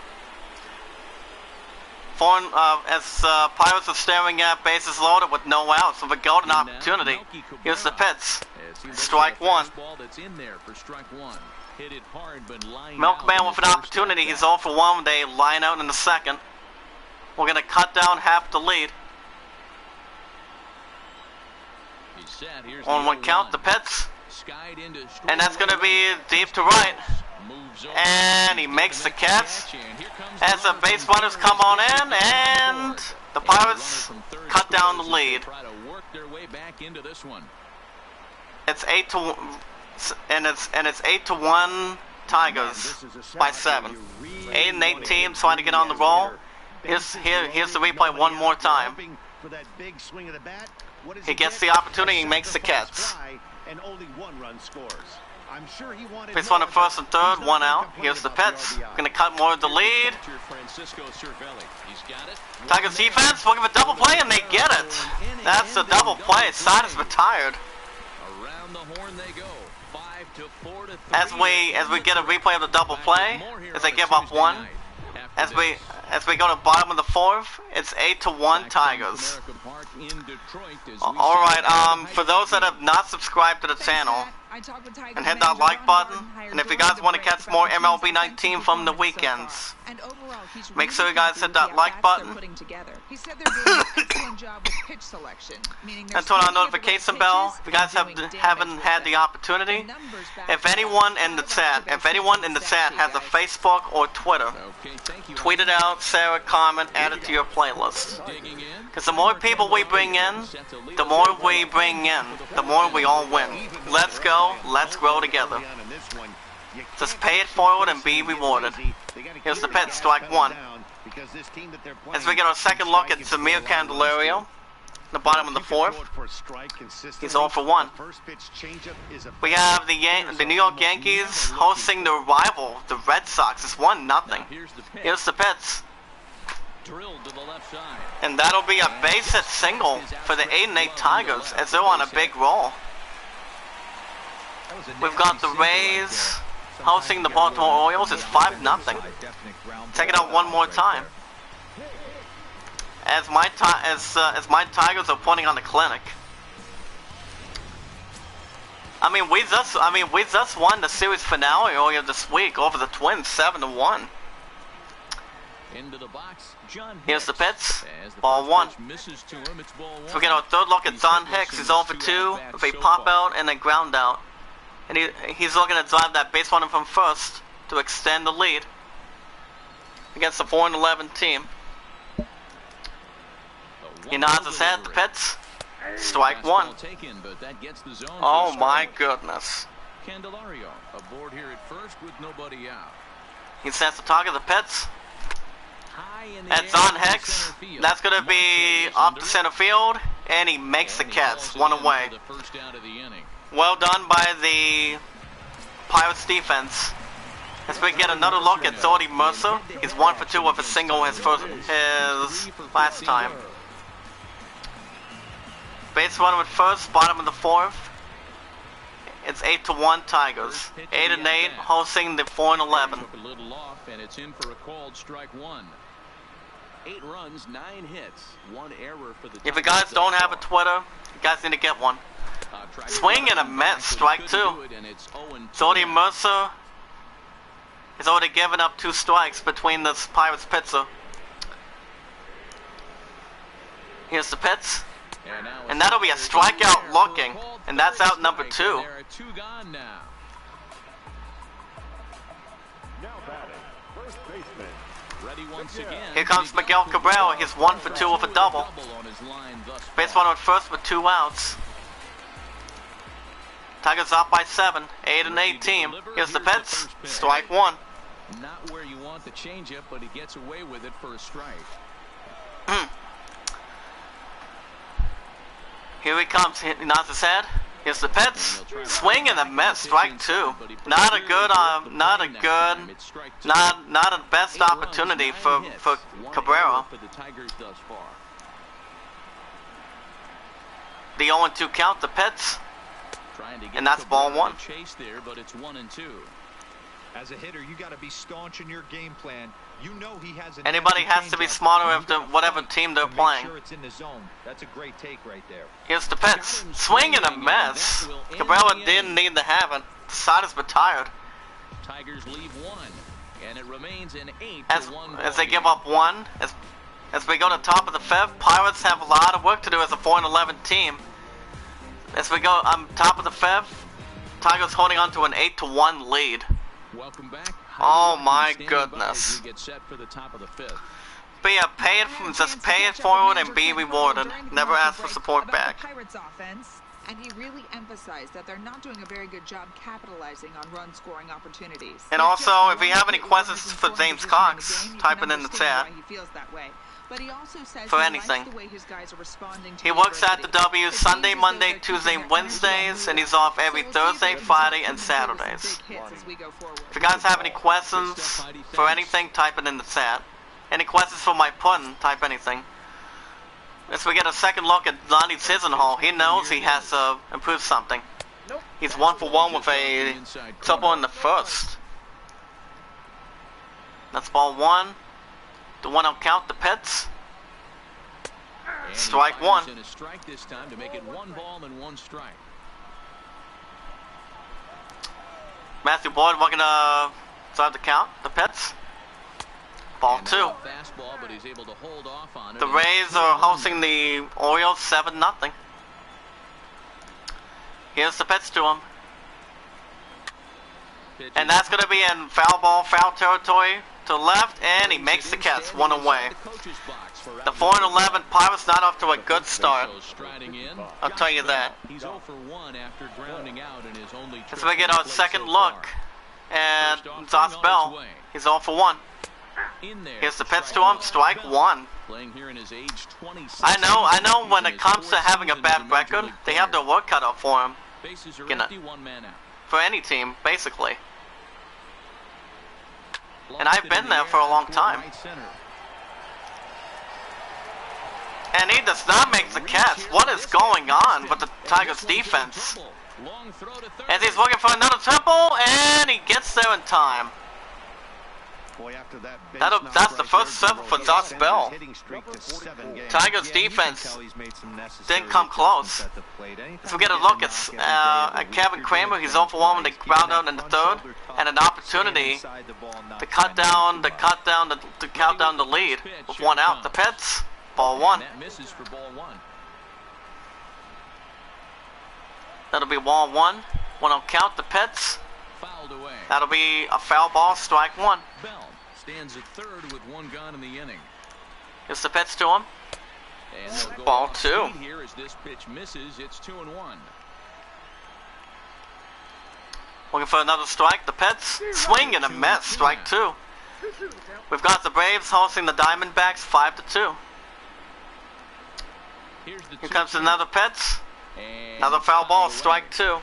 As Pirates are staring at bases loaded with no outs with a golden opportunity. Here's the pitch. Strike 1. Milkman with an opportunity. He's 0 for 1 with a line out in the second. We're going to cut down half the lead. 1-1 count, the pitch. And that's going to be deep to right. And he makes the catch as the base runners come on in, and the Pirates cut down the lead. It's 8-1 Tigers by 7. 8-8 teams trying to get on the roll. Here's the replay one more time. He gets the opportunity, he makes the catch. Base runner first and third, 1 out. Here's the pitch. Gonna cut more of the lead. Tigers defense looking for double play, and they get it. That's a double play. Side is retired. As we get a replay of the double play, as they give up 1. As we go to bottom of the 4th, it's 8-1 Tigers. Alright, for those that have not subscribed to the channel, and hit that like button, and if you guys want to catch more MLB 19 from the weekends, make sure you guys hit that like button, and turn on notification bell if you guys haven't had the opportunity. If anyone in the chat has a Facebook or Twitter, tweet it out, share it, comment, add it to your playlist. Because the more people we bring in, the more we all win. Let's go, let's grow together. Just pay it forward and be rewarded. Here's the pitch, strike one. As we get our second look at Zamir Candelario, the bottom of the fourth. He's 0 for 1. We have the New York Yankees hosting their rival, the Red Sox. It's 1-0. Here's the pitch. And that'll be a base hit single for the 8-8 Tigers as they're on a big roll. We've got the Rays hosting the Baltimore Orioles. It's 5-0. Check it out one more time. As my Tigers are putting on the clinic. We just won the series finale earlier this week over the Twins, 7-1. Into the box, John. Here's the pitch, ball one. So we get our third look at John Hicks. He's 0 for 2 with a pop out and a ground out. And he's looking to drive that base runner from first to extend the lead against the 4-11 team. He nods his head, the pitch, strike one. Oh my goodness. Candelario aboard here at first with nobody out. He sets the target, the pitch. That's on Hicks. That's going to be up to center field, and he makes the catch, one away. Well done by the Pirates defense. As we get another look at Jordy Mercer, he's 1 for 2 with a single his last time. Base runner at first, bottom of the fourth. It's 8-1 Tigers. 8-8 hosting the 4-11. And it's in for a called strike one. 8 runs, 9 hits, 1 error for the. If you guys don't have a Twitter, you guys need to get one. Swing and a miss, strike 2. Jordy Mercer has already given up 2 strikes between this Pirates pitcher. Here's the pitch. And that'll be a strikeout looking. And that's out number 2. There are 2 gone now. Here comes Miguel Cabrera. He's 1 for 2 with a double. Base runner at first with 2 outs. Tigers up by 7. 8-8 team. Here's the pitch. Strike 1. Not where you want the changeup, but he gets away with it for a strike. Here he comes. He nods his head. Here's the pitch. Swing and a miss. Strike 2. Not a best opportunity for Cabrera. The 0-2 count. The pitch. And that's ball 1. As a hitter, you got to be staunch in your game plan. You know he has anybody has to be smarter of whatever team they're playing. Sure it's in the zone. That's a great take right there. Here's the pitch. Swing and a miss. Cabrera didn't need to have it. The side is retired. Tigers leave 1, and it remains an 8-1. As they give up 1, as we go to the top of the 5th, Pirates have a lot of work to do as a 4-11 team. As we go on top of the 5th, Tigers holding on to an 8-1 lead. Welcome back. Oh my goodness. Get set for the top of the 5th. But yeah, just pay it forward and be rewarded. Never ask for support back. Pirates offense, and he really emphasized that they're not doing a very good job capitalizing on run-scoring opportunities. And also, if you have any questions for James Cox, type it in the chat. But he also says for anything. The way his guys are responding to he works at the W Sunday, Monday, Tuesday, Wednesdays, and he's off every Thursday, Friday, and Saturdays. If you guys have any questions for anything, type it in the chat. Any questions for my pun, type anything. As we get a second look at Lonnie Chisenhall, he knows he has to improve something. He's 1 for 1 with a double in the first. That's ball 1. The 1-0 count, the pitch. Strike 1. In a strike this time to make it 1 ball and 1 strike. Matthew Boyd looking to drive the count, the pitch. Ball 2. Fastball, but he's able to hold off on it. The Rays are hosting the Orioles 7-0. Here's the pitch to him. And that's going to be in foul ball, foul territory. To the left, and he makes the catch, 1 away. The 4-11 Pirates not off to a good start. I'll tell you that. He's 0 for 1 after grounding out in his only. As we get our second look And Josh Bell, he's 0 for 1. Here's the pitch to him, strike 1. I know when it comes to having a bad record, they have their work cut out for him. For any team, basically. And I've been there for a long time. And he does not make the catch. What is going on with the Tigers defense? As he's looking for another triple, and he gets there in time. That's the first triple for Josh Bell. Tigers defense didn't come close. If we get a look at Kevin Kramer, he's 0 for 1 when they ground out in the third, and an opportunity to cut down the lead with 1 out. The Pets, ball 1. That'll be ball 1. 1-0 count. The Pets. That'll be a foul ball, strike 1. Stands at third with 1 gone in the inning. Here's the pitch to him. And ball 2. Here as this pitch misses, it's 2-1. Looking for another strike. The Pets swing and a miss. Strike 2. We've got the Braves hosting the Diamondbacks 5-2. Here comes another Pets. Another foul ball. Strike 2.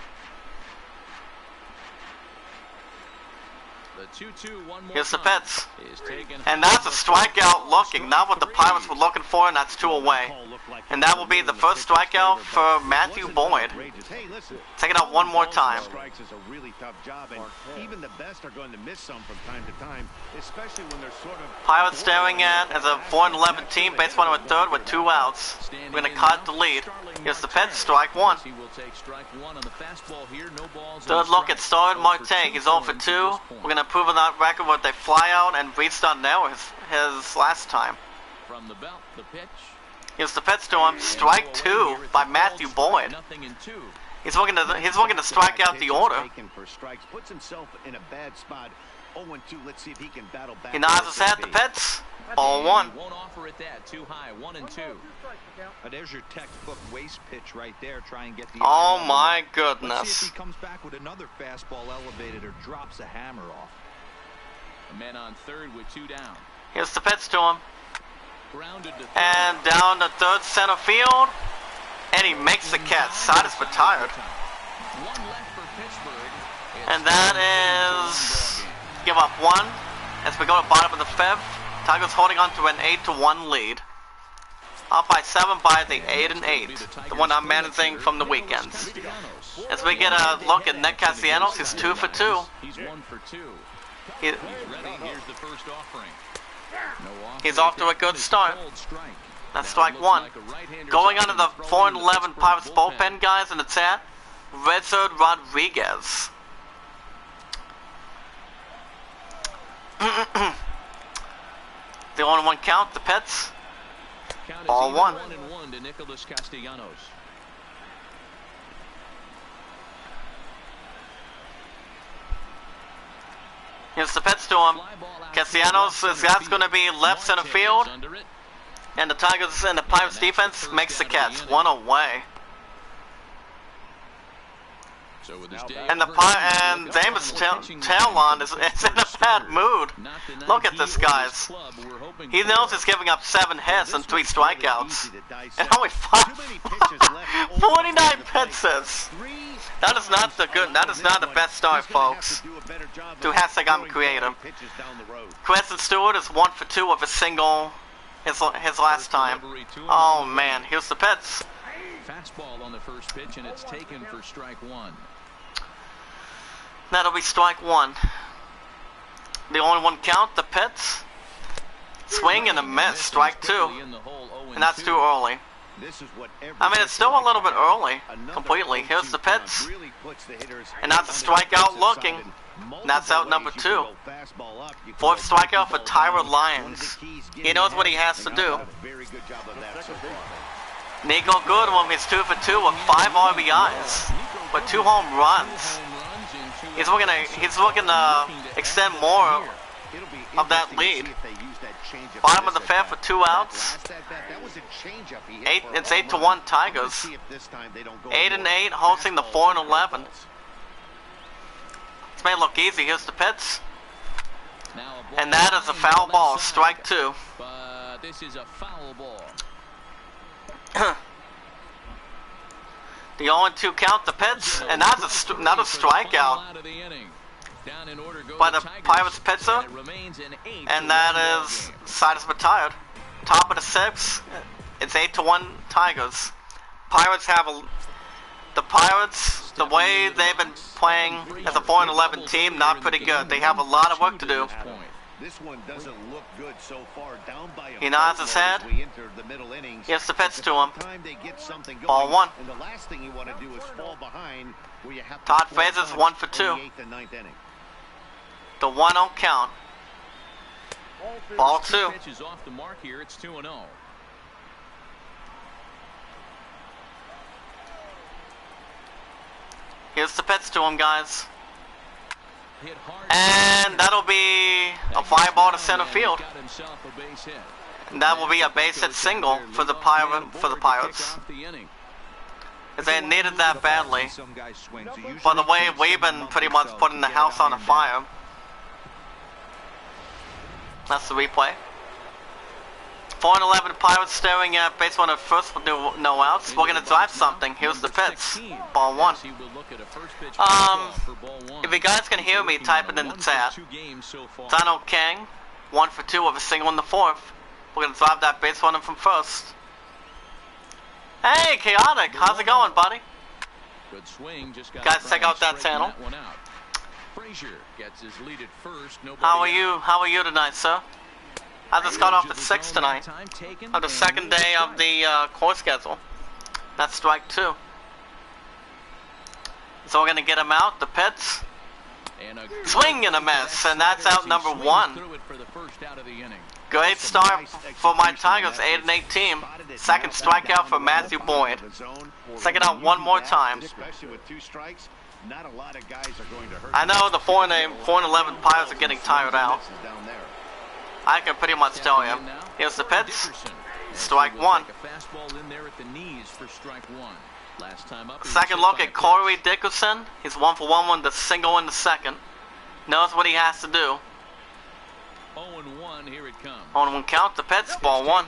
Here's the Pets. And that's a strikeout looking, not what the Pirates were looking for, and that's 2 away. And that will be the first strikeout for Matthew Boyd. Take it out one more time. Strikes is a really tough job, and even the best are going to miss some from time to time, especially when they're sort of... Pirates staring at as a 4-11 team, base runner at third with 2 outs. We're going to cut the lead. Here's the Pets, strike 1. Third look at Starlin Marte. He's 0 for 2. We're going to improve on that record where they fly out and restart now his last time. From the belt, the pitch. Here's the pitch to him. Strike 2 by Matthew Boyd. He's looking to strike out the order. Puts himself in a bad spot. 0-2. Let's see if he can battle back. He nods his head. The pitch. Ball 1. Won't offer it that. Too high. 1-2. There's your textbook waste pitch right there. Try and get the. Oh my goodness. Let's see if he comes back with another fastball elevated or drops a hammer off. A man on third with 2 down. Here's the pitch to him. Grounded to third. And down to third center field. And he makes the catch. Side is retired. One left for Pittsburgh. And that is give up 1 as we go to bottom of the 5th. Tigers holding on to an 8-1 lead. Up by 7 by the 8-8, the one I'm managing from the weekends. As we get a look at Nick Castellanos, he's 2 for 2. He's 1 for 2. He's ready. Here's the first offering. He's off to a good start. That's strike 1. Going under the 4-11 Pirates bullpen, guys, and it's at Richard Rodriguez. The only 1 count, the Pets. Ball 1. 1-1 to Nicholas Castellanos. Here's the pitch to him. Castellanos, that's going to be left center field. And the Tigers and the Pirates defense makes the catch. 1 away. And Davis Talon is in a bad mood. Look at this, guys. He knows he's giving up 7 hits and 3 strikeouts. And only 49 pitches. That is not the best start, folks. To hashtag I'm creative. Preston Stewart is 1 for 2 with a single his last time. Oh man, here's the pitch. Fastball on the first pitch, and it's taken for strike 1. That'll be strike 1. The only 1 count, the pitch. Swing and a miss, strike 2. And that's too early. I mean, it's still a little bit early, completely. Here's the pitch. And that's a strikeout looking. And that's out number 2. 4th strikeout for Tyler Lyons. He knows what he has to do. Nico Goodwin is 2 for 2 with 5 RBIs, with 2 home runs. He's looking to extend more of that lead. Bottom of the 5th with 2 outs. It's 8-1 Tigers. 8-8 hosting the 4-11. This may look easy. Here's the pitch. Now a ball And that is a foul ball. Strike 2. But this is a foul ball. The 0-2 count, the pitch, and that's another strikeout by the Pirates pitcher, and that is Cyrus retired. Top of the 6th, it's 8-1 Tigers. The Pirates, the way they've been playing as a 4-11 team, not pretty good. They have a lot of work to do. This one doesn't look good so far. Down by a He nods his head. as we enter the middle innings. Here's the pitch to him. Time they get something going, Ball 1. And the last thing you want to do is fall behind where you have to Todd score Frazier's runs 1 for in 2. the 8th and 9th inning. The 1-0 count. Ball 2. Pitch is off the mark here. It's 2-0. Here's the pitch to him, guys. Hit hard. And that'll be a fly ball to center field. Got himself a base hit. And that will be a base hit single for the Pirates. Because they needed that badly. By the way, we've been pretty much putting the house on a fire. That's the replay. 4-11 Pirates staring at base runner first with no outs. We're going to drive something. Here's the pitch. Ball 1. If you guys can hear me, type it in the chat. Dino Kang, 1 for 2 with a single in the 4th. We're going to drive that base runner from first. Hey, Chaotic, how's it going, buddy? Good swing, just got Guys, check out that channel. Frazier gets his lead at first. How are you? How are you tonight, sir? I just got off at 6 tonight. On the second day of the course schedule. That's strike 2. So we're gonna get him out. The pitch. Swing and a miss, and that's out number 1. Great start for my Tigers, 8-8 team. Second strikeout for Matthew Boyd. Second out one more time. I know the 4-11 Pirates are getting tired out. I can pretty much tell you. Here's the pitch. Strike 1. Second look at Corey Dickerson. He's 1 for 1 with the single in the second. Knows what he has to do. 0-1, here it comes. 0-1 count, the pitch, ball 1.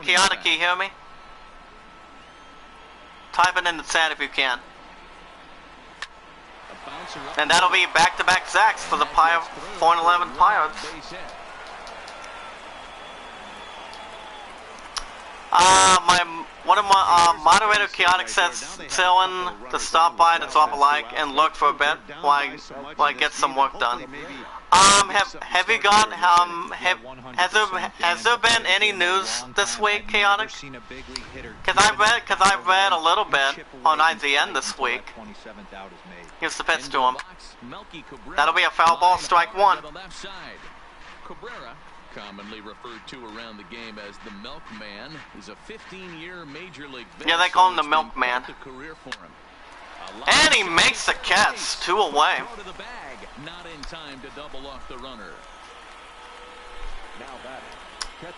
Chaotic, can you hear me? Type it in the chat if you can. And that'll be back-to-back sacks for the 4-11 Pirates. One of my moderator Chaotic says Dylan to stop by to drop a like and look for a bit while I get some work done. Have you got has there been any news this week, Chaotic? Because I read a little bit on IGN this week. Here's the pitch to him. That'll be a foul ball, strike 1. Commonly referred to around the game as the Milkman, is a 15-year Major League veteran. Yeah, they call him the Milkman. And he makes the catch, 2 away. Not in time to double off the runner. Now batting, catcher,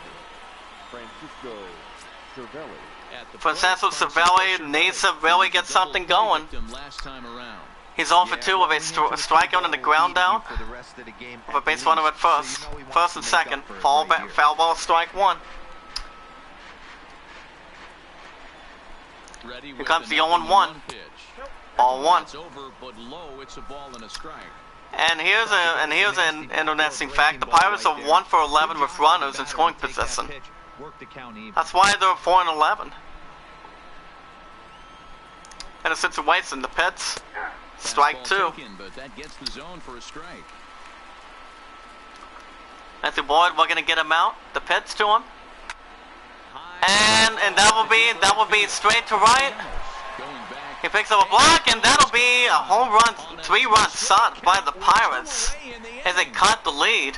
Francisco Cervelli needs to really get something going. Last time around. He's 0 for 2 with a strikeout and a ground down. With a base runner at first. First and second. Foul ball, strike 1. Here comes the 0-1. Ball 1. And here's an interesting fact. The Pirates are 1 for 11 with runners in scoring position. That's why they're 4-11. And a situation, the pitch. Strike 2. Matthew Boyd, we're gonna get him out. The pitch to him. And that will be straight to right. He picks up a block, and that'll be a home run, 3-run shot by the Pirates as they cut the lead.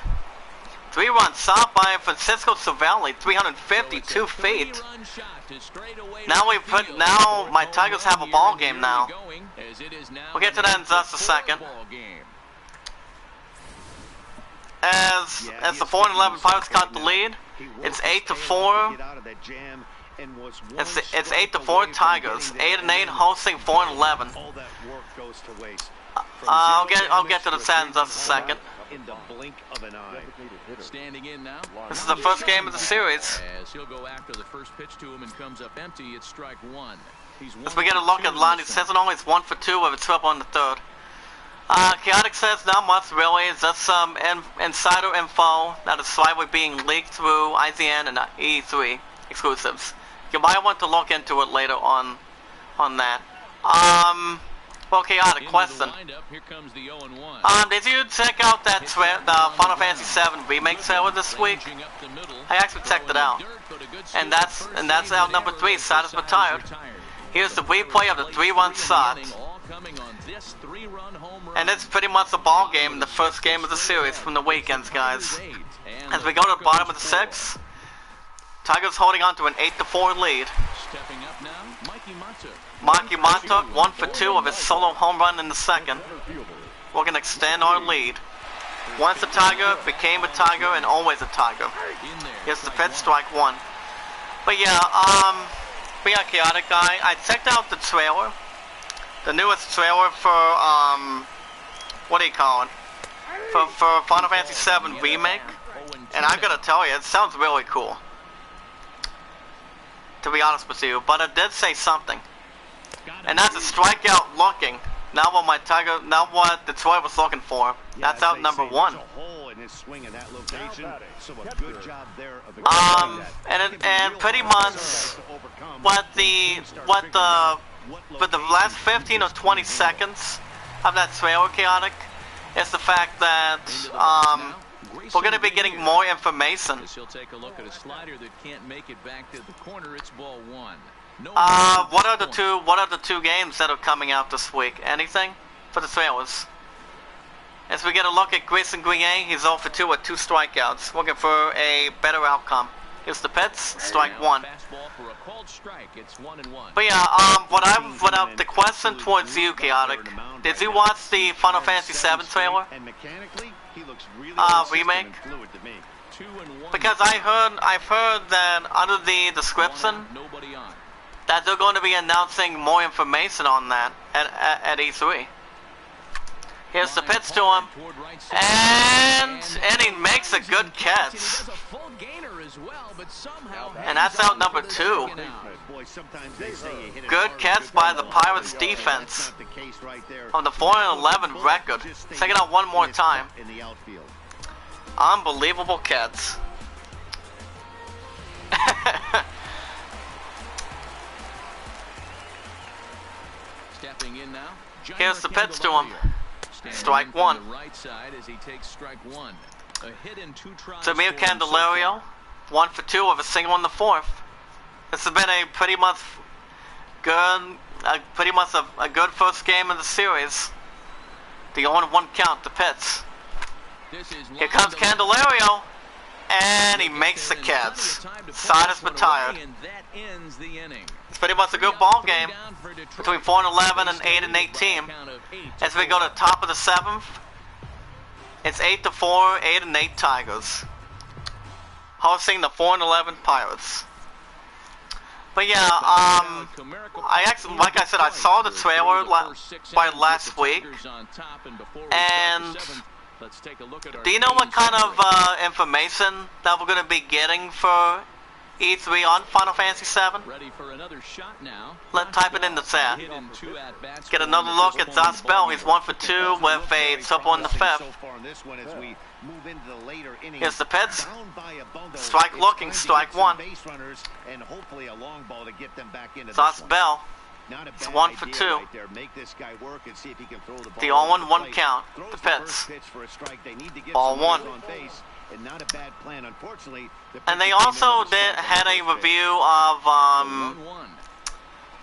3-run shot by Francisco Cervelli, 352 feet. Now my Tigers have a ball game now. We'll get to that in just a second. As the 4-11 Pirates cut the lead, it's 8-4. It's 8-4 Tigers. 8-8 hosting 4-11. I'll get to the stats in just a second. In the blink of an eye. Standing in now. This is the first game of the series. As he'll go after the first pitch to him and comes up empty, it's strike one. As we get a look at line, it says it only is 1 for 2 with a triple in the third. Chaotic says not much really, it's just some insider info that is slightly being leaked through IGN and E3 exclusives. You might want to look into it later on that. Well, Chaotic, question. Here comes the 0-1. Did you check out that the Final Fantasy VII remake trailer this week? I actually checked it out, and that's out number 3, Satis Retired. Here's the replay of the 3-run shot, and it's pretty much a ball game in the first game of the series from the weekends, guys. As we go to the bottom of the 6th, Tigers holding on to an 8-4 lead. Stepping up now, Mikey Montauk 1 for 2 of his solo home run in the second. We're going to extend our lead. Once a Tiger, became a Tiger, and always a Tiger. Here's the pitch, strike one. But yeah, Chaotic guy, I checked out the trailer. The newest trailer for, what do you call it? For Final Fantasy VII Remake. And I gotta tell you, it sounds really cool. To be honest with you, but it did say something. And that's a strikeout looking. Not what Detroit was looking for. That's out number 1. And pretty much for the last 15 or 20 seconds of that trailer, Chaotic, is the fact that we're going to be getting more information. He'll take a look at a slider that can't make it back to the corner. It's ball 1. What are the two games that are coming out this week? Anything for the trailers? As we get a look at Grayson Grenier, he's 0 for 2 with 2 strikeouts, looking for a better outcome. Here's the pitch, strike 1. But yeah, the question towards you, Chaotic, did you watch the Final Fantasy VII trailer? Remake? Because I've heard that under the description that they're going to be announcing more information on that at E3. Here's the pitch to him, and he makes a good catch. And that's out number 2. Good catch by the Pirates defense on the 4-11 record. Check it out one more time. Unbelievable catch. Stepping in now. Here's the pitch to him. Strike 1. Samir Candelario, 1 for 2 with a single in the 4th. This has been a pretty much a good first game of the series. The 0-1 count, the pitch. Here comes Candelario, and he makes the catch. Satis Retired. It's pretty much a good ball game between 4-11 and 8-8 team. As we go to the top of the 7th, it's 8-4, 8-8 Tigers, hosting the 4-11 Pirates. But yeah, I actually, like I said, I saw the trailer by last week, and do you know what kind of information that we're going to be getting for E3 on Final Fantasy VII? Let's type it in the chat. Get another look at Josh Bell. He's 1 for 2 with a triple in the 5th. Here's the pitch. Strike looking, strike 1. Josh Bell. It's 1 for 2. The 0-1 count. The pitch. Ball 1. And they also had a review of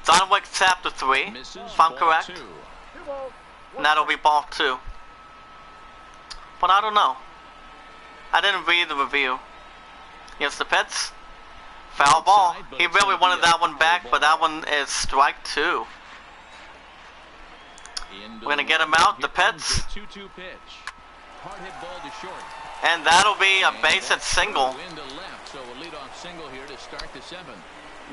John Wick Chapter 3, if I'm correct. And that'll be ball 2. But I don't know. I didn't read the review. Here's the pitch. Foul ball. He really wanted that one back, but that one is strike 2. We're going to get him out, the pitch. And that'll be a base hit single.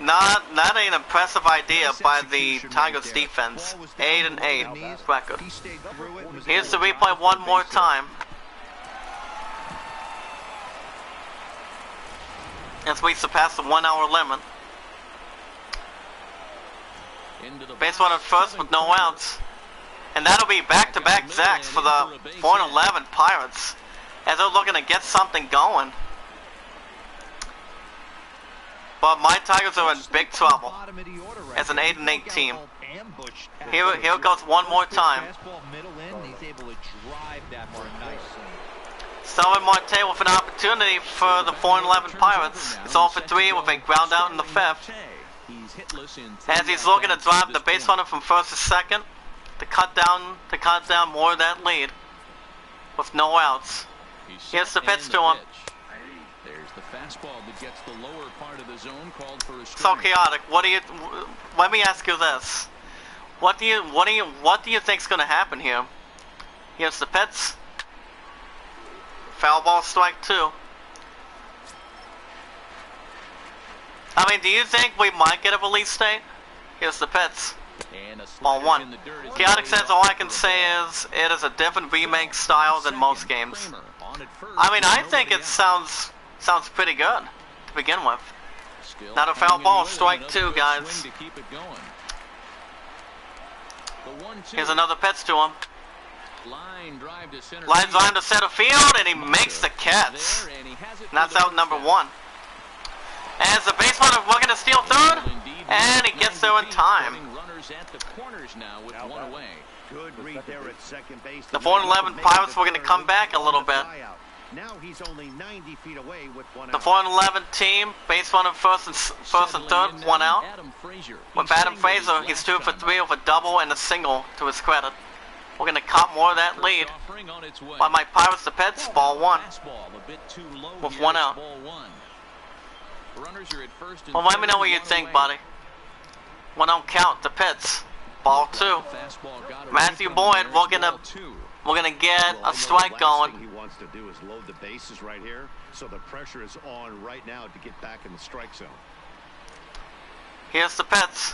not an impressive idea by the Tigers defense. 8-8 record. Here's the replay one more time. As we surpass the 1 hour limit. Base runner first with no outs. And that'll be back-to-back Zacks for the 4-11 Pirates. As they're looking to get something going. But my Tigers are in big trouble as an 8-8 team. Here it goes one more time. Selwyn Marte with an opportunity for the 4-11 Pirates. It's all for 3 with a ground out in the 5th. As he's looking to drive the base runner from first to second to cut down more of that lead with no outs. Here's the pitch to him. There's the fastball that gets the lower part of the zone called for a strike. So chaotic. Let me ask you this. What do you think's going to happen here? Here's the pitch. Foul ball, strike 2. I mean, do you think we might get a release date? Here's the pitch. Ball 1. Chaotic says all I can say is it is a different remake style than most games. I mean, I think it sounds pretty good to begin with. Not a foul ball, strike 2, guys. Here's another pitch to him. Line drive to center field, and he makes the catch. And that's out number 1. As the base runner looking to steal third, and he gets there in time. The 4-11 Pirates were going to come back a little bit. Now he's only 90 feet away with 1 out. The 4-11 team, base runner first and third, 1 out. With Adam Frazier, he's 2 for 3 with a double and a single to his credit. We're going to cut more of that lead. By my Pirates, the pitch, ball 1. With 1 out. Well, let me know what you think, buddy. 1 out count, the pitch, ball 2. Matthew Boyd, we're gonna get a strike going. He wants to do is load the bases right here, so the pressure is on right now to get back in the strike zone. Here's the pitch.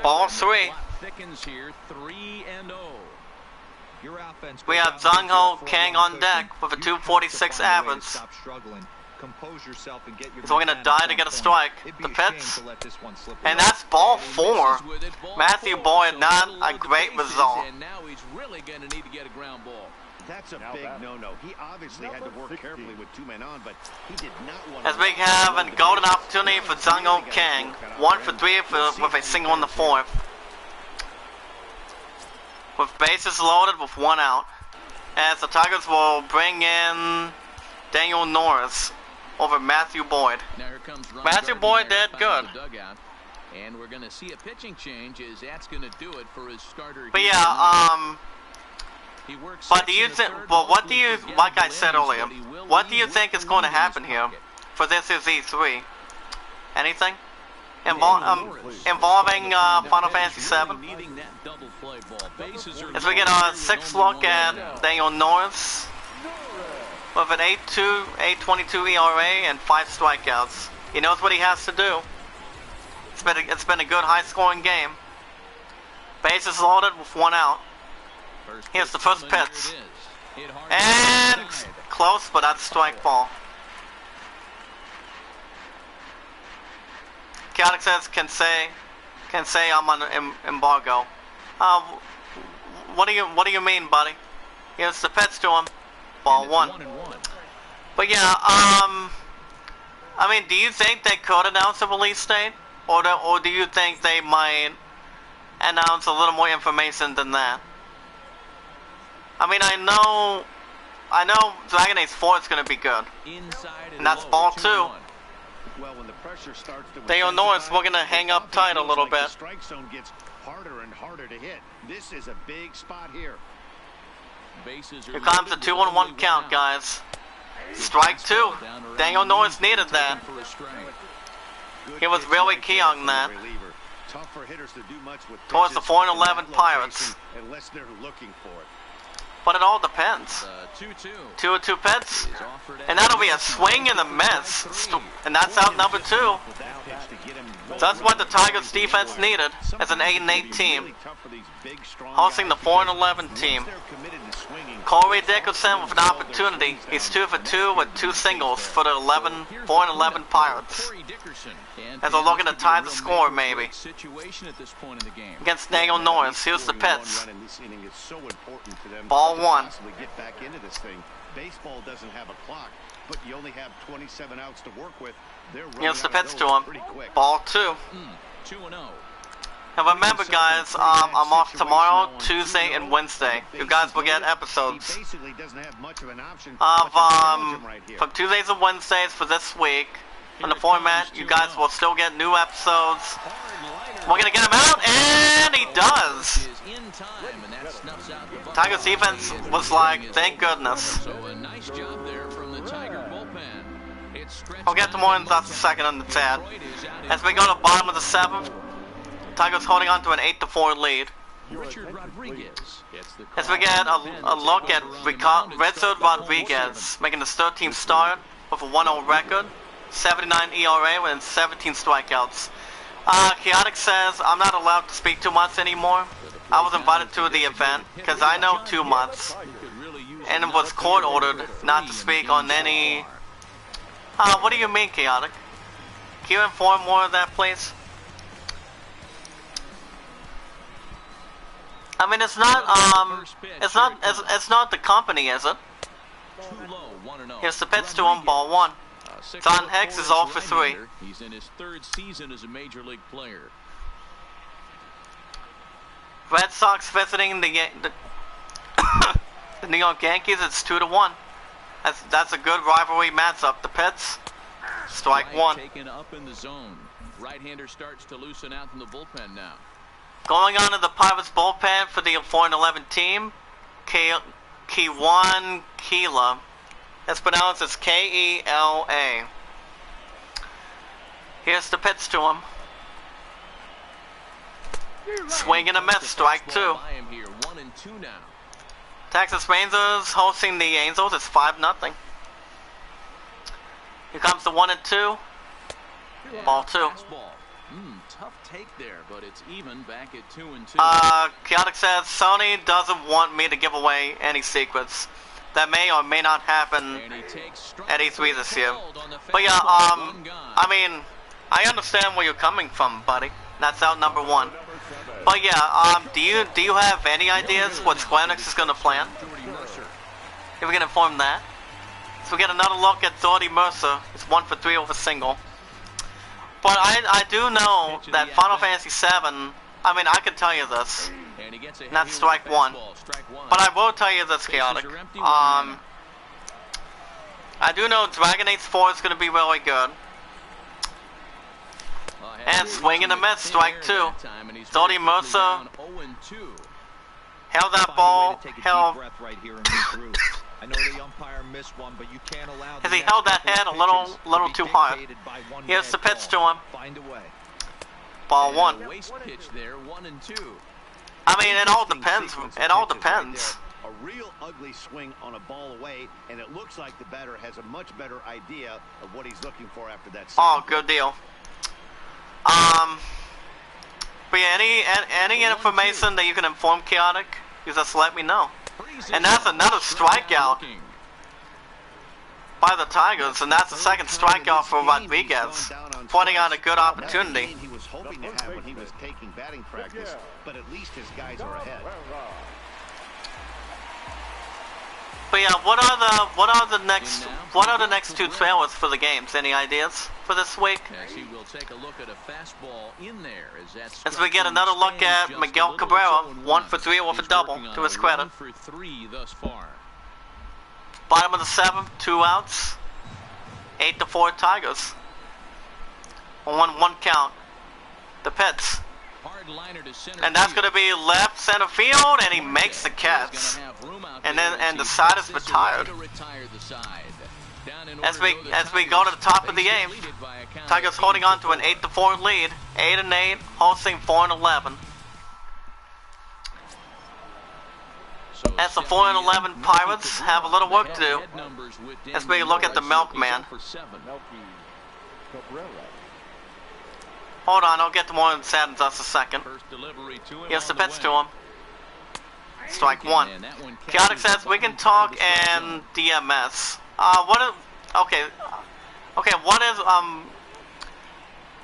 Ball 3. We have Zhang Ho Kang on deck with a 246 average. So we're going to die to get a strike. The pitch. And that's ball 4. Matthew Boyd, not a great result. That's a big no-no. He obviously had to work carefully with 2 men on, but he did not want as we have a golden opportunity for Zhang Ho Kang. 1 for 3 with a single in the 4th. With bases loaded with 1 out. As the Tigers will bring in Daniel Norris over Matthew Boyd. Matthew Boyd did good. And we're going to see a pitching change as that's going to do it for his starter. But yeah, but do you think, well, what do you, like I said earlier, what do you think is going to happen here for this is E3? Anything? Involving Final Fantasy 7? As we get a 6th look at Daniel Norris with an 8.22 ERA and 5 strikeouts. He knows what he has to do. It's been a good high-scoring game. Bases loaded with 1 out. Here's the first pitch. And close, but that's strike ball. Chaotic says can say I'm on embargo. What do you mean, buddy? Here's the pitch to him. Ball 1. But yeah, I mean, do you think they could announce a release date, or do you think they might announce a little more information than that? I mean, I know Dragon Age 4 is going to be good, and that's ball 2. Well, when the pressure starts to Daniel Norris, we're going to hang up tight a little bit. The strike zone gets harder and harder to hit. This is a big spot here. Here comes the 2-1 count, guys. Strike 2. Daniel Norris needed that. He was really key on that. Towards the 4-11 Pirates. Unless they're looking for it. But it all depends. 2-2 pitch, and that'll be a swing and a miss, and that's out number 2. So that's what the Tigers defense needed as an 8-8 team. Hosting the 4-11 team. Corey Dickerson with an opportunity. He's 2 for 2 with 2 singles for the 4-11 Pirates. As they're looking to tie the score, maybe. Against Daniel Norris. Here's the pitch. Ball 1. Baseball doesn't have a clock, but you only have 27 outs to work with. Here's the pitch to him. Ball 2. 2-0. And remember, guys, I'm off tomorrow, Tuesday, and Wednesday. You guys will get episodes of from Tuesdays and Wednesdays for this week. On the format, you guys will still get new episodes. We're gonna get him out, and he does. Tigers defense was like, thank goodness. So a nice job there from the Tiger bullpen. I'll get to more in just a second on the chat. As we go to the bottom of the 7th, Tigers holding on to an 8-4 lead. Richard Rodriguez. As we get a look at Richard Rodriguez making his 13th start with a 1-0 record, 79 ERA with 17 strikeouts. Chaotic says, I'm not allowed to speak too much anymore. I was invited to the event because I know too much, and it was court ordered not to speak on any... what do you mean, Chaotic? Can you inform more of that, please? I mean, it's not the company, is it? Here's the pitch to him, ball 1. Don Hicks is 0 for 3. He's in his 3rd season as a major league player. Red Sox visiting the New York Yankees. It's 2-1. That's a good rivalry matchup. The pitch, strike 1. Taken up in the zone. Right-hander starts to loosen out from the bullpen now. Going on to the Pirates bullpen for the 4-11 team, Kewan Keela. That's pronounced as K-E-L-A. Here's the pitch to him. Swing and a miss, strike 2. Texas Rangers hosting the Angels. It's 5-0. Here comes the 1-2. Ball 2. Tough take there, but it's even back at 2-2. Chaotic says Sony doesn't want me to give away any secrets that may or may not happen at E3 this year. But yeah, I mean, I understand where you're coming from, buddy. That's out number 1. But yeah, do you have any ideas what Square Enix is gonna plan? If we can inform that. So we get another look at Jordy Mercer. It's 1 for 3 with a single. But I do know that Final Fantasy VII, I mean, I can tell you this, and that's strike 1. But I will tell you this, Chaotic. I do know Dragon Age 4 is going to be really good. And swing and a miss, strike 2. Jordy Mercer held that ball, I know the umpire missed one, but you can't allow. As he held that head a little too hard. Here's the pitch to him. Ball 1. Pitch there, 1-2. I mean, it all depends. It all depends. A real ugly swing on a ball away, and it looks like the batter has a much better idea of what he's looking for after that. Oh, good deal. But yeah, any information that you can inform Chaotic, you just let me know. And that's another strikeout by the Tigers, and that's the second strikeout for Rodriguez, pointing out a good opportunity. He was hoping to have when he was taking batting practice, but at least his guys are ahead. But yeah, what are the next 2 trailers for the games? Any ideas for this week? We'll take a look at a fastball in there as we get another look at Miguel Cabrera, 1 for 3 with a double to his credit. 1 for 3 thus far. Bottom of the 7th, 2 outs, 8-4 Tigers. 1-1 count. The pitch. And that's going to be left center field, and he makes the catch. And the side is retired. As we go to the top of the 8th, Tigers holding on to an 8-4 lead, 8-8, hosting 4-11. As the 4-11 Pirates have a little work to do, as we look at the Milkman. Hold on, I'll get to more than in just a second. Here's the pitch to him. Strike one. Chaotic says we can talk and DMS. Okay, what is,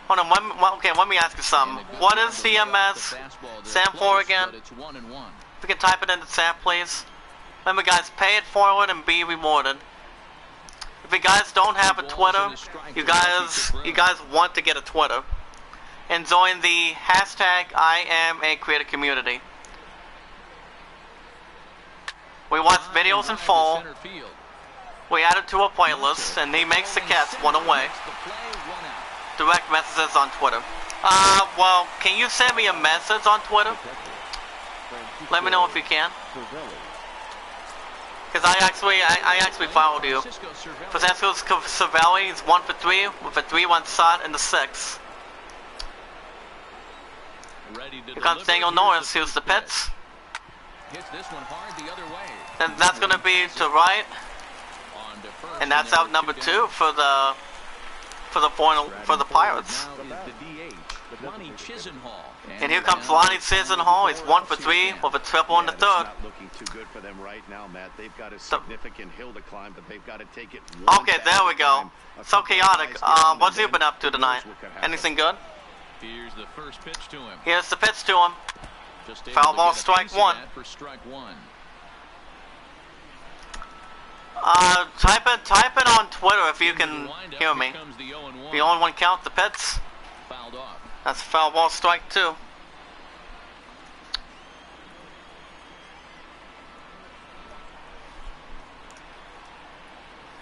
hold on, okay, let me ask you something. What is DMS stand for again? If you can type it in the chat, please. Remember, guys, pay it forward and be rewarded. If you guys don't have a Twitter, you guys want to get a Twitter, and join the hashtag #IamACreator community. We watch videos in full. We add it to a playlist, and he makes the catch one away. Direct messages on Twitter. Well, can you send me a message on Twitter? Let me know if you can. Because I actually followed you. Francisco Cervelli is 1 for 3 with a 3-1 shot in the 6th. Here comes Daniel Norris. Here's the pitch. And that's going to be to right. And that's out number 2 for the Pirates. And here comes Lonnie Chisenhall. He's 1 for 3 with a triple in the 3rd. Looking too good for them right now, Matt. They've got a significant hill to climb, but they've got to take it. Okay, there we go. So chaotic. What's you been up to tonight? Anything good? Here's the first pitch to him. Here's the pitch to him. Foul ball, strike one. Type it on Twitter if you can hear me. The only one count the pitch. That's a foul ball, strike 2. Here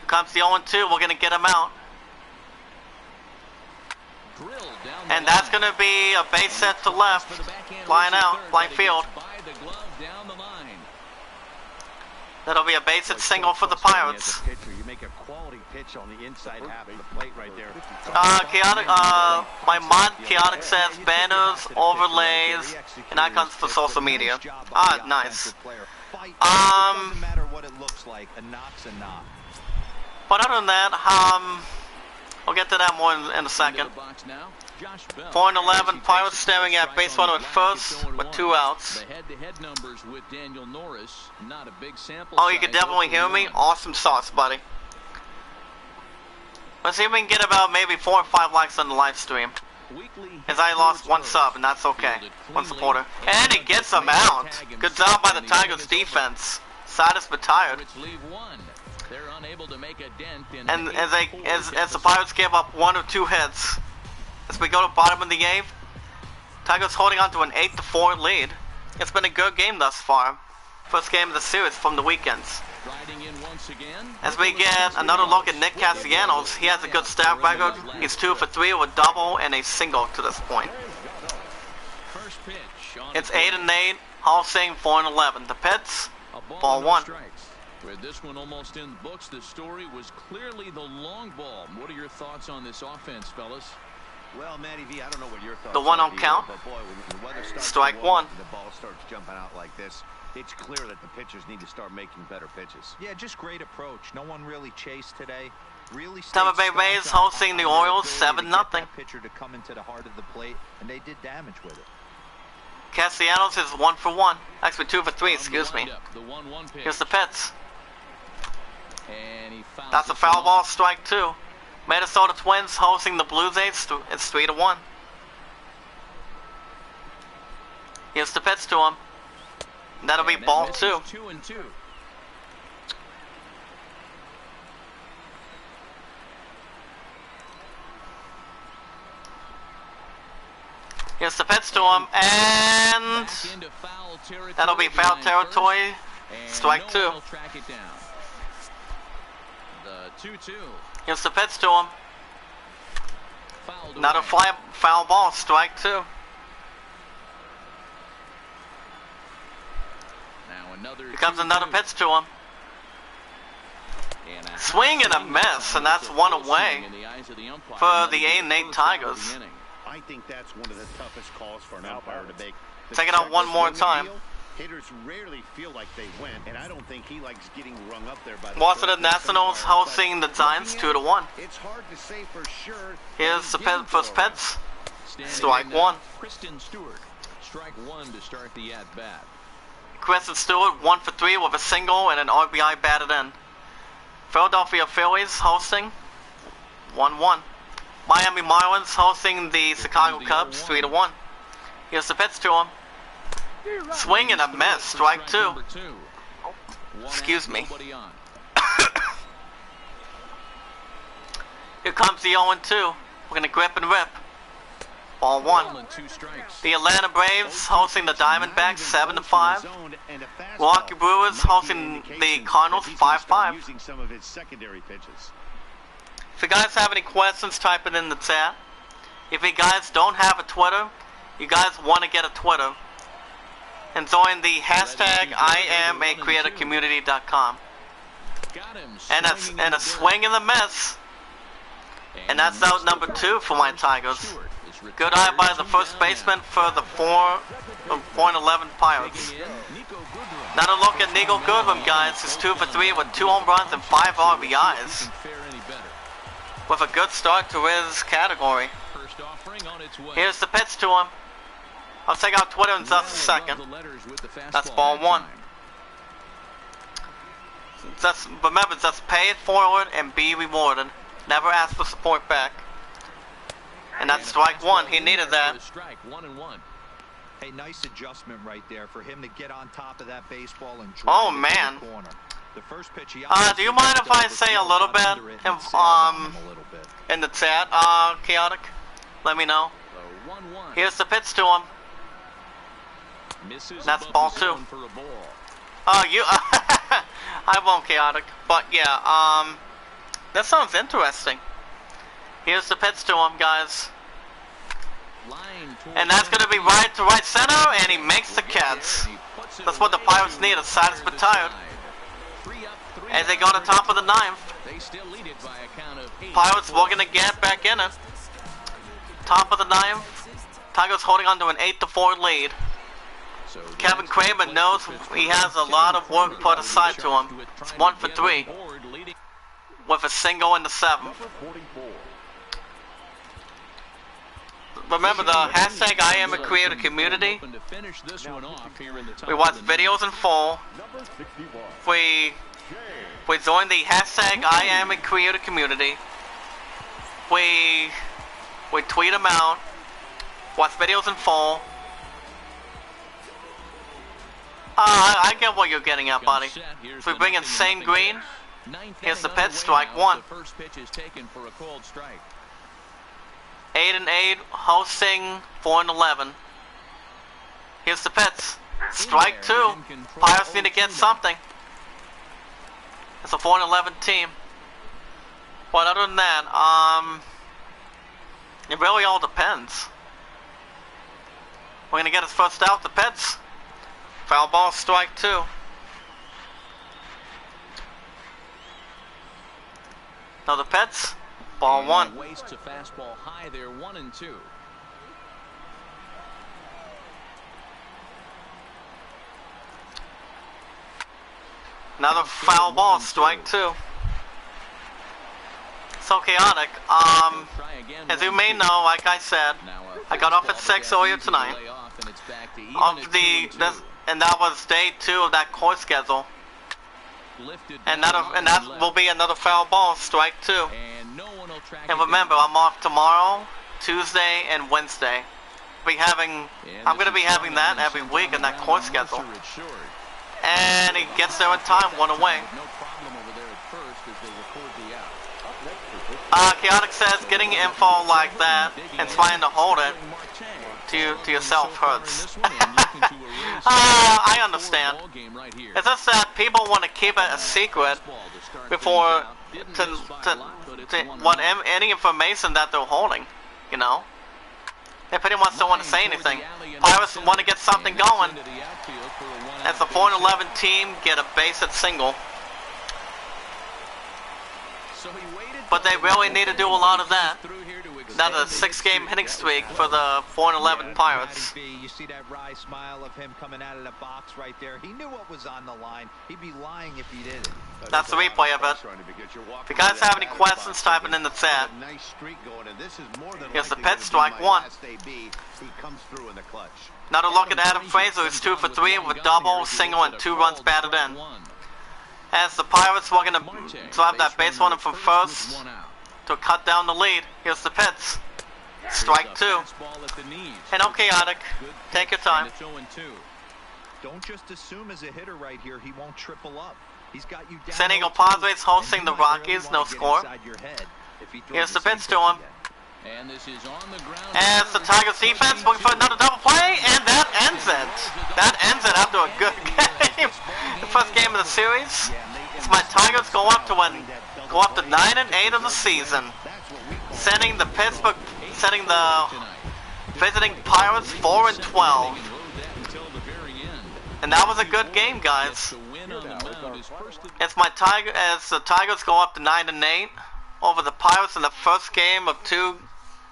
comes the 0-2. We're gonna get him out. And that's going to be a base set to left. Flying out, flying field. That'll be a base hit single for the Pirates. You make a quality pitch on the inside half of the plate right there. Chaotic, my mod Chaotic says banners, overlays, and icons for social media. Ah, nice. Doesn't matter what it looks like, a knock's a knock. But other than that, I'll get to that more in a second. 4-11, Pirates staring at base runner at first with 2 outs. Oh, you can definitely hear me? Awesome sauce, buddy. Let's see if we can get about maybe 4 or 5 likes on the live stream. As I lost 1 sub, and that's okay. 1 supporter. And he gets him out. Good job by the Tigers defense. Sidus but tired. And as the Pirates give up 1 or 2 hits, as we go to bottom of the 8th, Tigers holding on to an 8-4 lead. It's been a good game thus far. First game of the series from the weekends. As we get another look at Nick Castellanos, he has a good stat record. He's 2 for 3 with a double and a single to this point. It's 8-8, Hall Sing 4-11. The Pits, ball 1. With this one almost in the books, the story was clearly the long ball. What are your thoughts on this offense, fellas? Well, Matty V, I don't know what your thoughts the one on count. But boy, when the weather starts strike 1. The ball starts jumping out like this. It's clear that the pitchers need to start making better pitches. Yeah, just great approach. No one really chased today. Really Tampa Bay Rays hosting the Orioles 7-0. Pitcher to come into the heart of the plate, and they did damage with it. Castellanos is 1 for 1. Actually 2 for 3. Excuse me. Here's the Pits. That's a foul ball, strike 2. Minnesota Twins hosting the Blue Jays. It's 3-1. Here's the pitch to him. That'll be ball 2. 2-2. Here's the pitch to him, and that'll be foul territory. Strike 2. The 2-2. Here's the pitch to him. Another foul ball, strike 2. Here comes another pitch to him. Swing and a miss, and that's 1 away for the 8-8 Tigers. I think that's one of the toughest calls for an umpire to make. Take it out one more time. Hitters rarely feel like they went, and I don't think he likes getting rung up there by the Washington Nationals hosting the Giants 2-1. It's hard to say for sure. Here's the first pitch. Strike one. Kristen Stewart. Strike one to start the at-bat. Kristen Stewart 1 for 3 with a single and an RBI batted in. Philadelphia Phillies hosting 1-1. Miami Marlins hosting the Chicago Cubs 3-1. Here's the pitch to him. Swing and a miss. Strike two. Excuse me. Here comes the 0-2. We're gonna grip and rip. Ball one. The Atlanta Braves hosting the Diamondbacks 7-5. Milwaukee Brewers hosting the Cardinals 5-5. If you guys have any questions, type it in the chat. If you guys don't have a Twitter, you guys want to get a Twitter, and join the hashtag IamACreatorCommunity.com. And a swing and a miss. And that's out number 2 for my Tigers. Good eye by the first baseman for the 4-11 Pirates. Now to look at Nico Goodwin, guys. He's 2 for 3 with 2 home runs and 5 RBIs. With a good start to his category. Here's the pitch to him. I'll take out Twitter in just a second. That's ball one. Remember, just pay it forward and be rewarded. Never ask for support back. And that's strike one. He needed that. Hey, nice adjustment right there for him to get on top of that baseball and drive it to the corner. The first pitch he do you mind if I say a little bit in the chat, Chaotic? Let me know. Here's the pitch to him. That's ball two. Oh, you. I won't, Chaotic. But yeah, that sounds interesting. Here's the pitch to him, guys. And that's going to be right to right center, and he makes the catch. That's what the Pirates need, a satisfied tired. As they go to top of the ninth. Pirates looking to get back in it. Top of the ninth. Tigers holding on to an 8-4 lead. Kevin Kramer knows he has a lot of work put aside to him. It's 1 for 3. With a single in the 7th. Remember the hashtag IamACreatorCommunity. We watch videos in full. We join the hashtag IamACreatorCommunity. We tweet them out. Watch videos in full. I get what you're getting at, buddy. So we bring in Sane Green. Here's the pitch, strike one. 8-8, hosting 4-11. Here's the pitch, strike two. Pirates need to get something. It's a 4-11 team. But other than that, it really all depends. We're gonna get his first out. The pitch, foul ball, strike two. Now the pitch, ball one. Wastes a fastball high there, 1-2. Another foul ball, strike two. So chaotic. As you may know, like I said, I got off at 6 earlier tonight. And that was day 2 of that course schedule. And that will be another foul ball, strike two. And remember, I'm off tomorrow, Tuesday, and Wednesday. I'm going to be having that every week in that course schedule. And he gets there in time, one away. Chaotic says getting info like that and trying to hold it to yourself hurts. I understand. It's just that people want to keep it a secret before any information that they're holding, you know? They pretty much don't want to say anything. Pirates want to get something going. As the 4-11 team get a base hit single. But they really need to do a lot of that. Another 6-game hitting streak for the 4-11 Pirates. You see that wry smile of him coming out of the box right there. He knew what was on the line. He'd be lying if he didn't. That's the replay of it. If you guys have any questions, type it in the chat. Here's the pitch, strike one. Another look at Adam Frazier, who's 2 for 3 with double, single, and 2 runs batted in. As the Pirates were going to drive that base runner from first to cut down the lead. Here's the pitch. Strike 2. And no chaotic. Take your time. Don't just assume as a hitter right here he won't triple up. He's got you down. San Diego Padres hosting the Rockies, no score. Here's the pitch to him. As the Tigers defense looking for another double play, and that ends it. That ends it after a good game. The first game of the series. It's my Tigers go up to 9-8 of the season, sending the visiting Pirates 4-12. And that was a good game, guys. It's my as the Tigers go up to 9-8 over the Pirates in the first game of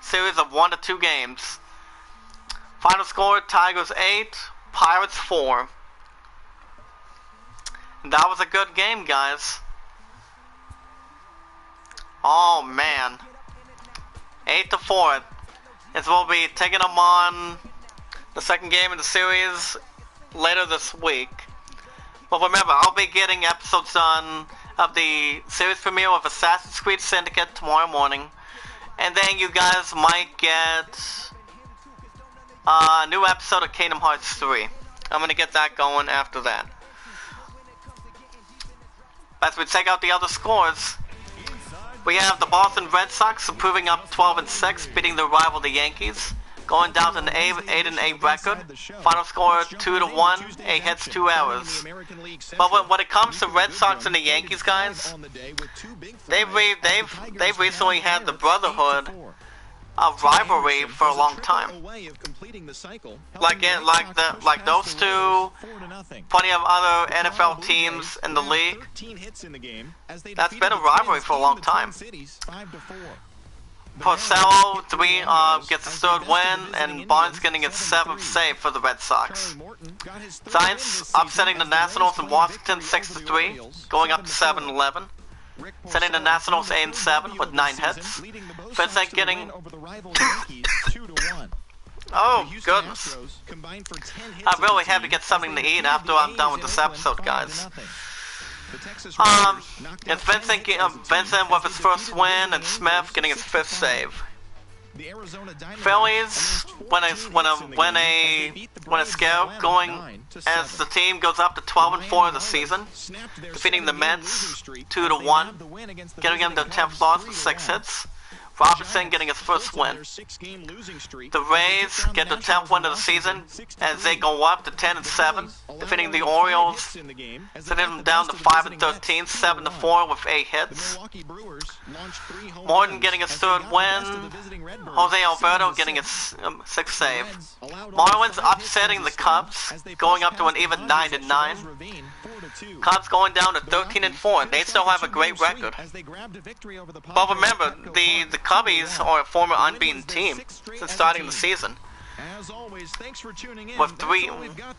series of 1 to 2 games. Final score: Tigers 8, Pirates 4. And that was a good game, guys. Oh man, 8-4. As we'll be taking them on the second game of the series later this week. But remember, I'll be getting episodes done of the series premiere of Assassin's Creed Syndicate tomorrow morning. And then you guys might get a new episode of Kingdom Hearts 3. I'm going to get that going after that. As we take out the other scores, we have the Boston Red Sox improving up 12-6, beating their rival the Yankees, going down to an 8-8 record. Final score 2-1, 8 hits, 2 errors. But when it comes to Red Sox and the Yankees, guys, they've recently had the brotherhood of rivalry for a long time. Like those two, plenty of other NFL teams in the league. That's been a rivalry for a long time. Porcello gets his 3rd win, and Barnes getting his 7th save for the Red Sox. Giants upsetting the Nationals in Washington 6-3, going up to 7-11. Setting the Nationals 8-7 with 9 hits. Vincent getting... Oh, goodness. I really have to get something to eat after I'm done with this episode, guys. It's Vincent with his 1st win, and Smith getting his 5th save. Phillies when a scale going as the team goes up to 12-4 of the season, defeating the Mets 2-1, getting them their 10th loss with 6 hits. Robertson getting his 1st win. The Rays get their 10th win of the season as they go up to 10-7, defeating the Orioles, sending them down to 5-13, 7-4 with 8 hits. Morton getting his 3rd win. Jose Alberto getting his 6th save. Marlins upsetting the Cubs, going up to an even 9-9. Cubs going down to 13-4. They still have a great record. But remember, the Cubbies are a former unbeaten team since starting the season. With 3,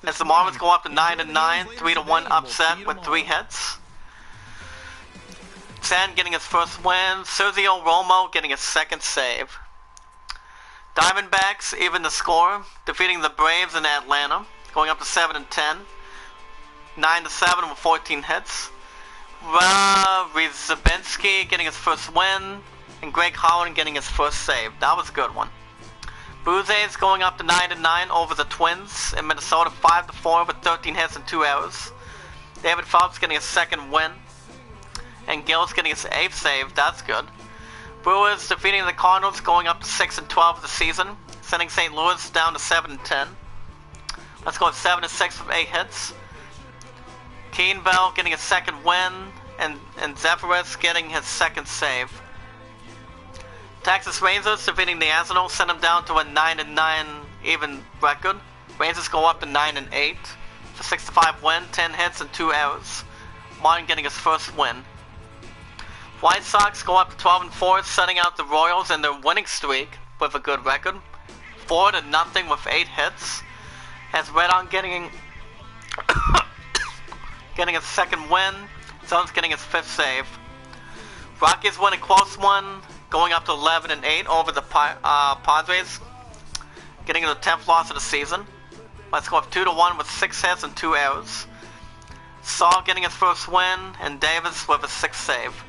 as the Marlins go up to 9-9, 3-1 upset with 3 hits. San getting his 1st win. Sergio Romo getting his 2nd save. Diamondbacks even the score, defeating the Braves in Atlanta, going up to 7-10. 9-7 with 14 hits. Zabinski getting his 1st win, and Greg Holland getting his 1st save. That was a good one. Blue Jays going up to 9-9 over the Twins in Minnesota, 5-4 with 13 hits and 2 errors. David Phelps getting his 2nd win, and Gills getting his 8th save. That's good. Brewers defeating the Cardinals, going up to 6-12 of the season, sending St. Louis down to 7-10. Let's go 7-6 with 8 hits. Keenbell getting his 2nd win, and Zephyris getting his 2nd save. Texas Rangers defeating the Nationals, sent them down to a 9-9 even record. Rangers go up to 9-8 for 6-5 win, 10 hits and 2 errors. Martin getting his 1st win. White Sox go up to 12-4, setting out the Royals in their winning streak with a good record. 4-0 with 8 hits. As Redon getting getting his second win. Zone's getting his 5th save. Rockies win a close one, going up to 11-8 over the Padres, getting the 10th loss of the season. Let's go up 2-1 with 6 hits and 2 errors. Saul getting his first win, and Davis with a 6th save.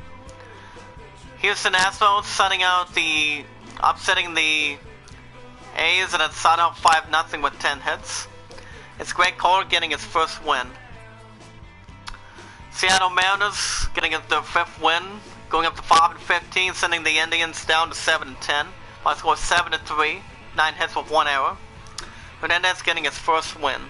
Houston Astros upsetting the A's, and it's side out 5-0 with 10 hits. It's Greg Kohler getting his first win. Seattle Mariners getting their 5th win, going up to 5-15, sending the Indians down to 7-10. Let's go 7-3, 9 hits with 1 error. Hernandez getting his first win.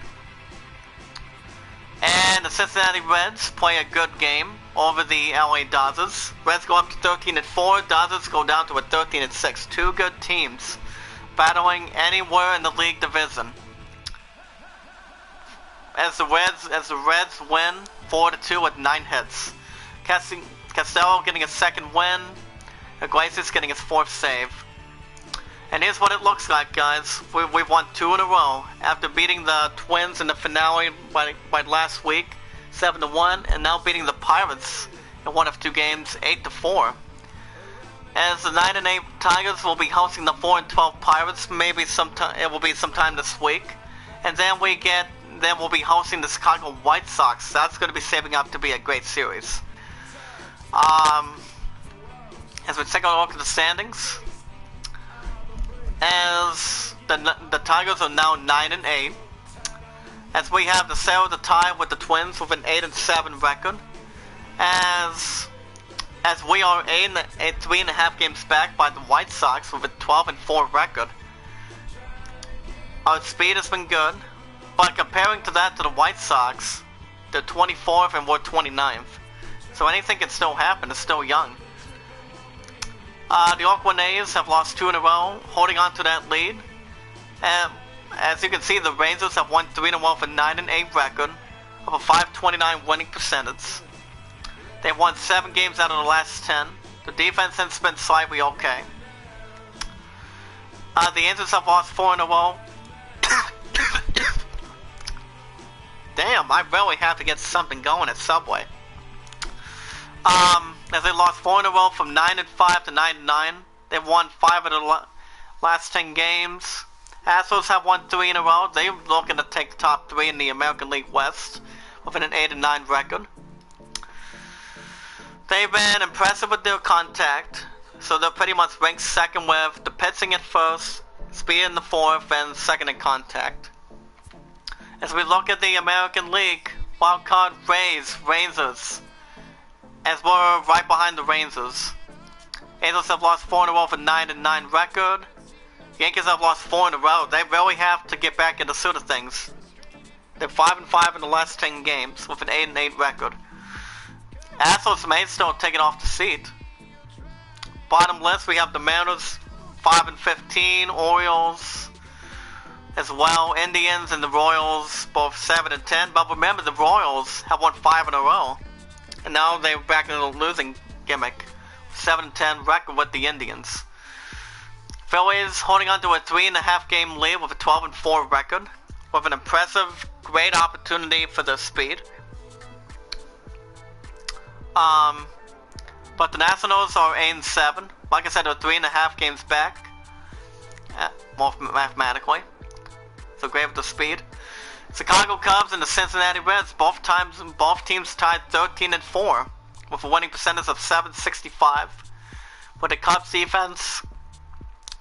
And the Cincinnati Reds play a good game over the LA Dodgers. Reds go up to 13-4, Dodgers go down to a 13-6. 2 good teams battling anywhere in the league division. As the Reds win 4-2 with 9 hits. Castello getting his 2nd win. Iglesias getting his 4th save. And here's what it looks like, guys. We've won 2 in a row after beating the Twins in the finale by last week, 7-1, and now beating the Pirates in one of 2 games, 8-4. As the 9-8 Tigers will be hosting the 4-12 Pirates, maybe it will be sometime this week, and then we'll be hosting the Chicago White Sox. That's going to be shaping up to be a great series. As we take a look at the standings, as the Tigers are now 9-8, as we have the Sarah to tie with the Twins with an 8-7 record, as we are 3.5 games back by the White Sox with a 12-4 record. Our speed has been good, but comparing to that to the White Sox, they're 24th and we're 29th. So anything can still happen. It's still young. The Oakland A's have lost 2 in a row, holding on to that lead. And as you can see, the Rangers have won 3 in a row with a 9-8 record of a .529 winning percentage. They've won 7 games out of the last 10. The defense has been slightly okay. The Angels have lost 4 in a row. Damn, I really have to get something going at Subway. As they lost 4 in a row from 9-5 to 9-9. They've won 5 of the last 10 games. Astros have won 3 in a row. They're looking to take the top 3 in the American League West with an 8-9 record. They've been impressive with their contact, so they're pretty much ranked 2nd with the pitching at 1st, speed in the 4th, and 2nd in contact. As we look at the American League, wildcard Rangers, as we're right behind the Rangers. Angels have lost 4 in a row with a 9-9 record. Yankees have lost 4 in a row. They really have to get back in the suit of things. They're 5-5 in the last 10 games with an 8-8 record. Astros may still take it off the seat. Bottom list, we have the Mariners 5-15, Orioles as well, Indians and the Royals both 7-10. But remember, the Royals have won 5 in a row. And now they're back in the losing gimmick. 7-10 record with the Indians. Phillies holding on to a 3.5 game lead with a 12-4 record. With an impressive, great opportunity for their speed. But the Nationals are 8-7. Like I said, they're 3.5 games back. More mathematically. So great with the speed. Chicago Cubs and the Cincinnati Reds, both teams tied 13-4 with a winning percentage of .765. With the Cubs defense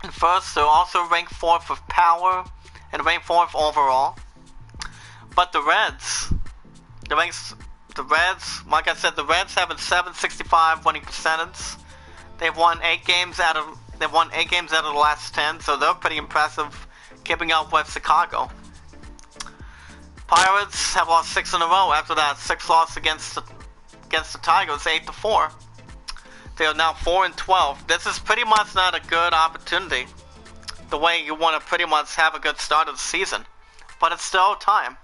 in 1st, they're also ranked 4th with power and ranked 4th overall. But the Reds, like I said, the Reds have a .765 winning percentage. They've won 8 games out of the last 10, so they're pretty impressive, keeping up with Chicago. Pirates have lost 6 in a row after that 6th loss against the Tigers, 8-4. They are now 4-12. This is pretty much not a good opportunity, the way you want to pretty much have a good start of the season, but it's still time.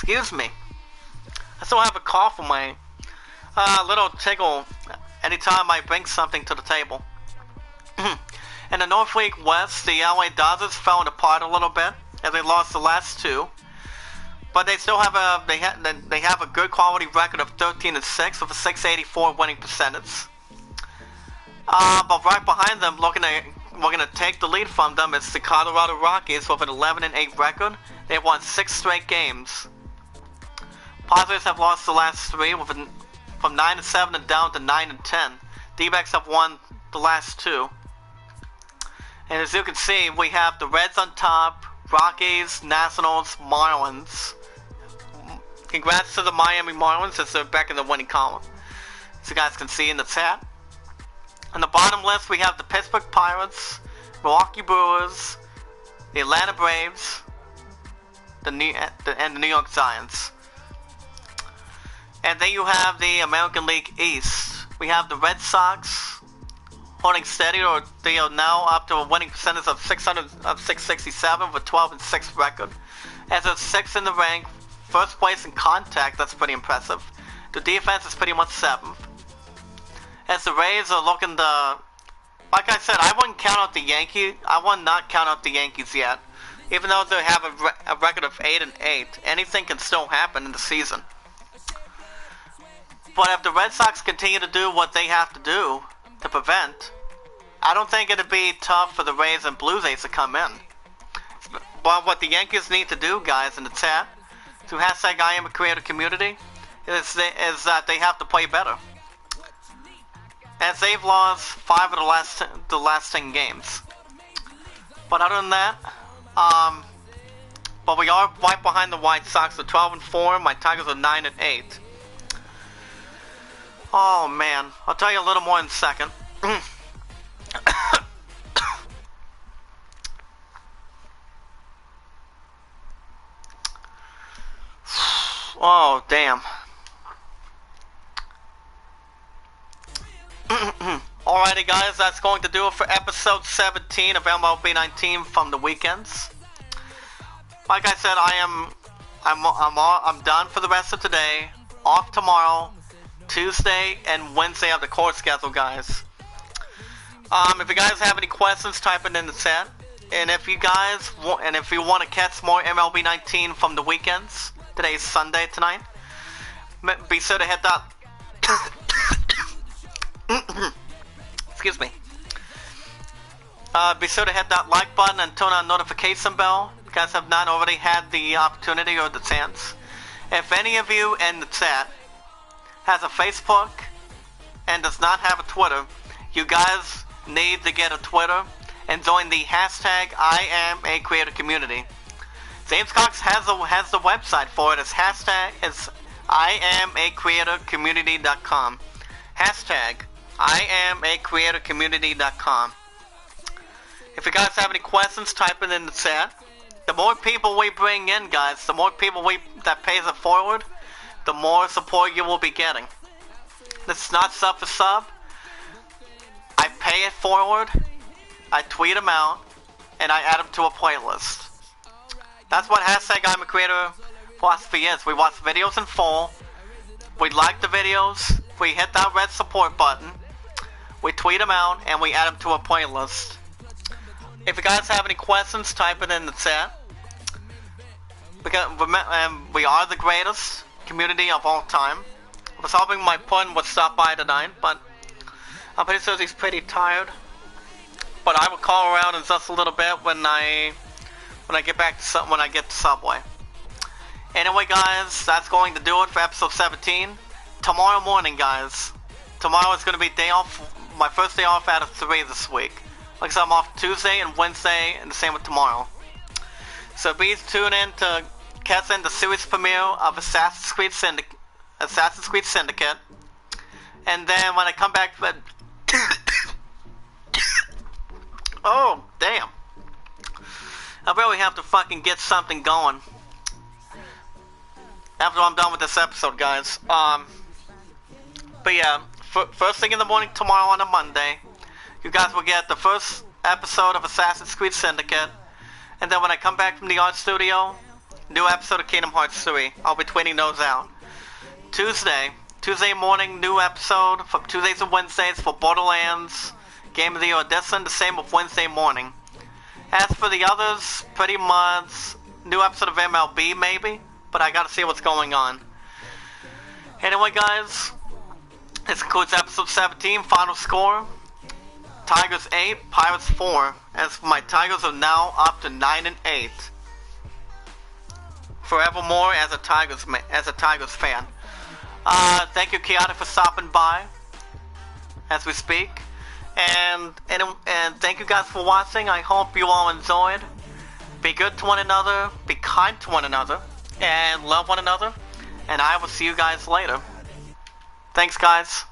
Excuse me. I still have a cough on my little tickle anytime I bring something to the table. In the Northleague West, the LA Dodgers fell apart a little bit as they lost the last two, but they still have a good quality record of 13-6 with a .684 winning percentage. But right behind them, we're gonna take the lead from them, is the Colorado Rockies with an 11-8 record. They've won 6 straight games. Padres have lost the last 3 from 9-7 and down to 9-10. D-backs have won the last 2. And as you can see, we have the Reds on top, Rockies, Nationals, Marlins. Congrats to the Miami Marlins as they're back in the winning column, as you guys can see in the chat. On the bottom list, we have the Pittsburgh Pirates, Milwaukee Brewers, the Atlanta Braves, and the New York Giants. And then you have the American League East. We have the Red Sox holding steady, or they are now up to a winning percentage of 667 with 12-6 record. As they're 6th in the rank, first place in contact, that's pretty impressive. The defense is pretty much 7th. As the Rays are looking to, like I said, I wouldn't count out the Yankees. I would not count out the Yankees yet. Even though they have a record of 8-8, anything can still happen in the season. But if the Red Sox continue to do what they have to do to prevent, I don't think it'd be tough for the Rays and Blue Jays to come in. But what the Yankees need to do, guys, in the chat, to hashtag I am a creator community, is that they have to play better. As they've lost 5 of the last 10 games. But other than that, but we are right behind the White Sox at 12-4. My Tigers are 9-8. Oh man, I'll tell you a little more in a second. Oh damn. Alrighty guys, that's going to do it for episode 17 of MLB 19 from the weekends. Like I said, I'm done for the rest of today. Off tomorrow, Tuesday and Wednesday of the court schedule, guys. If you guys have any questions, type it in the chat. And if you want to catch more MLB 19 from the weekends, today's Sunday tonight, be sure to hit that. Excuse me. Be sure to hit that like button and turn on notification bell. If you guys have not already had the opportunity or the chance. If any of you in the chat has a Facebook and does not have a Twitter, you guys need to get a Twitter and join the hashtag I am a creator community. James Cox has the website for it. It's IamACreatorCommunity.com. Hashtag IamACreatorCommunity.com. If you guys have any questions, type it in the chat. The more people we bring in, guys, the more people that pays it forward, the more support you will be getting. This is not sub for sub. I pay it forward, I tweet them out, and I add them to a playlist. That's what hashtag I'm a creator philosophy is. We watch videos in full, we like the videos, we hit that red support button, we tweet them out, and we add them to a playlist. If you guys have any questions, type it in the chat. Because we are the greatest community of all time. I was hoping my pun would stop by tonight, but I'm pretty sure he's pretty tired. But I will call around in just a little bit when I get to Subway. Anyway, guys, that's going to do it for episode 17. Tomorrow morning, guys. Tomorrow is going to be day off. My first day off out of 3 this week. Like I said, I'm off Tuesday and Wednesday, and the same with tomorrow. So please tune in to catch in the series premiere of Assassin's Creed Syndicate. And then when I come back, oh damn! I really have to fucking get something going after I'm done with this episode, guys. But yeah, first thing in the morning tomorrow on a Monday, you guys will get the first episode of Assassin's Creed Syndicate. And then when I come back from the art studio, new episode of Kingdom Hearts 3. I'll be tweeting those out. Tuesday morning, new episode from Tuesdays and Wednesdays for Borderlands, Game of the Year Edition, the same with Wednesday morning. As for the others, pretty much new episode of MLB maybe, but I gotta see what's going on. Anyway guys, this concludes episode 17, final score. Tigers 8, Pirates 4, as my Tigers are now up to 9-8. Forevermore as a Tigers fan. Thank you, Kiata, for stopping by as we speak, and thank you guys for watching. I hope you all enjoyed. Be good to one another, be kind to one another, and love one another. And I will see you guys later. Thanks, guys.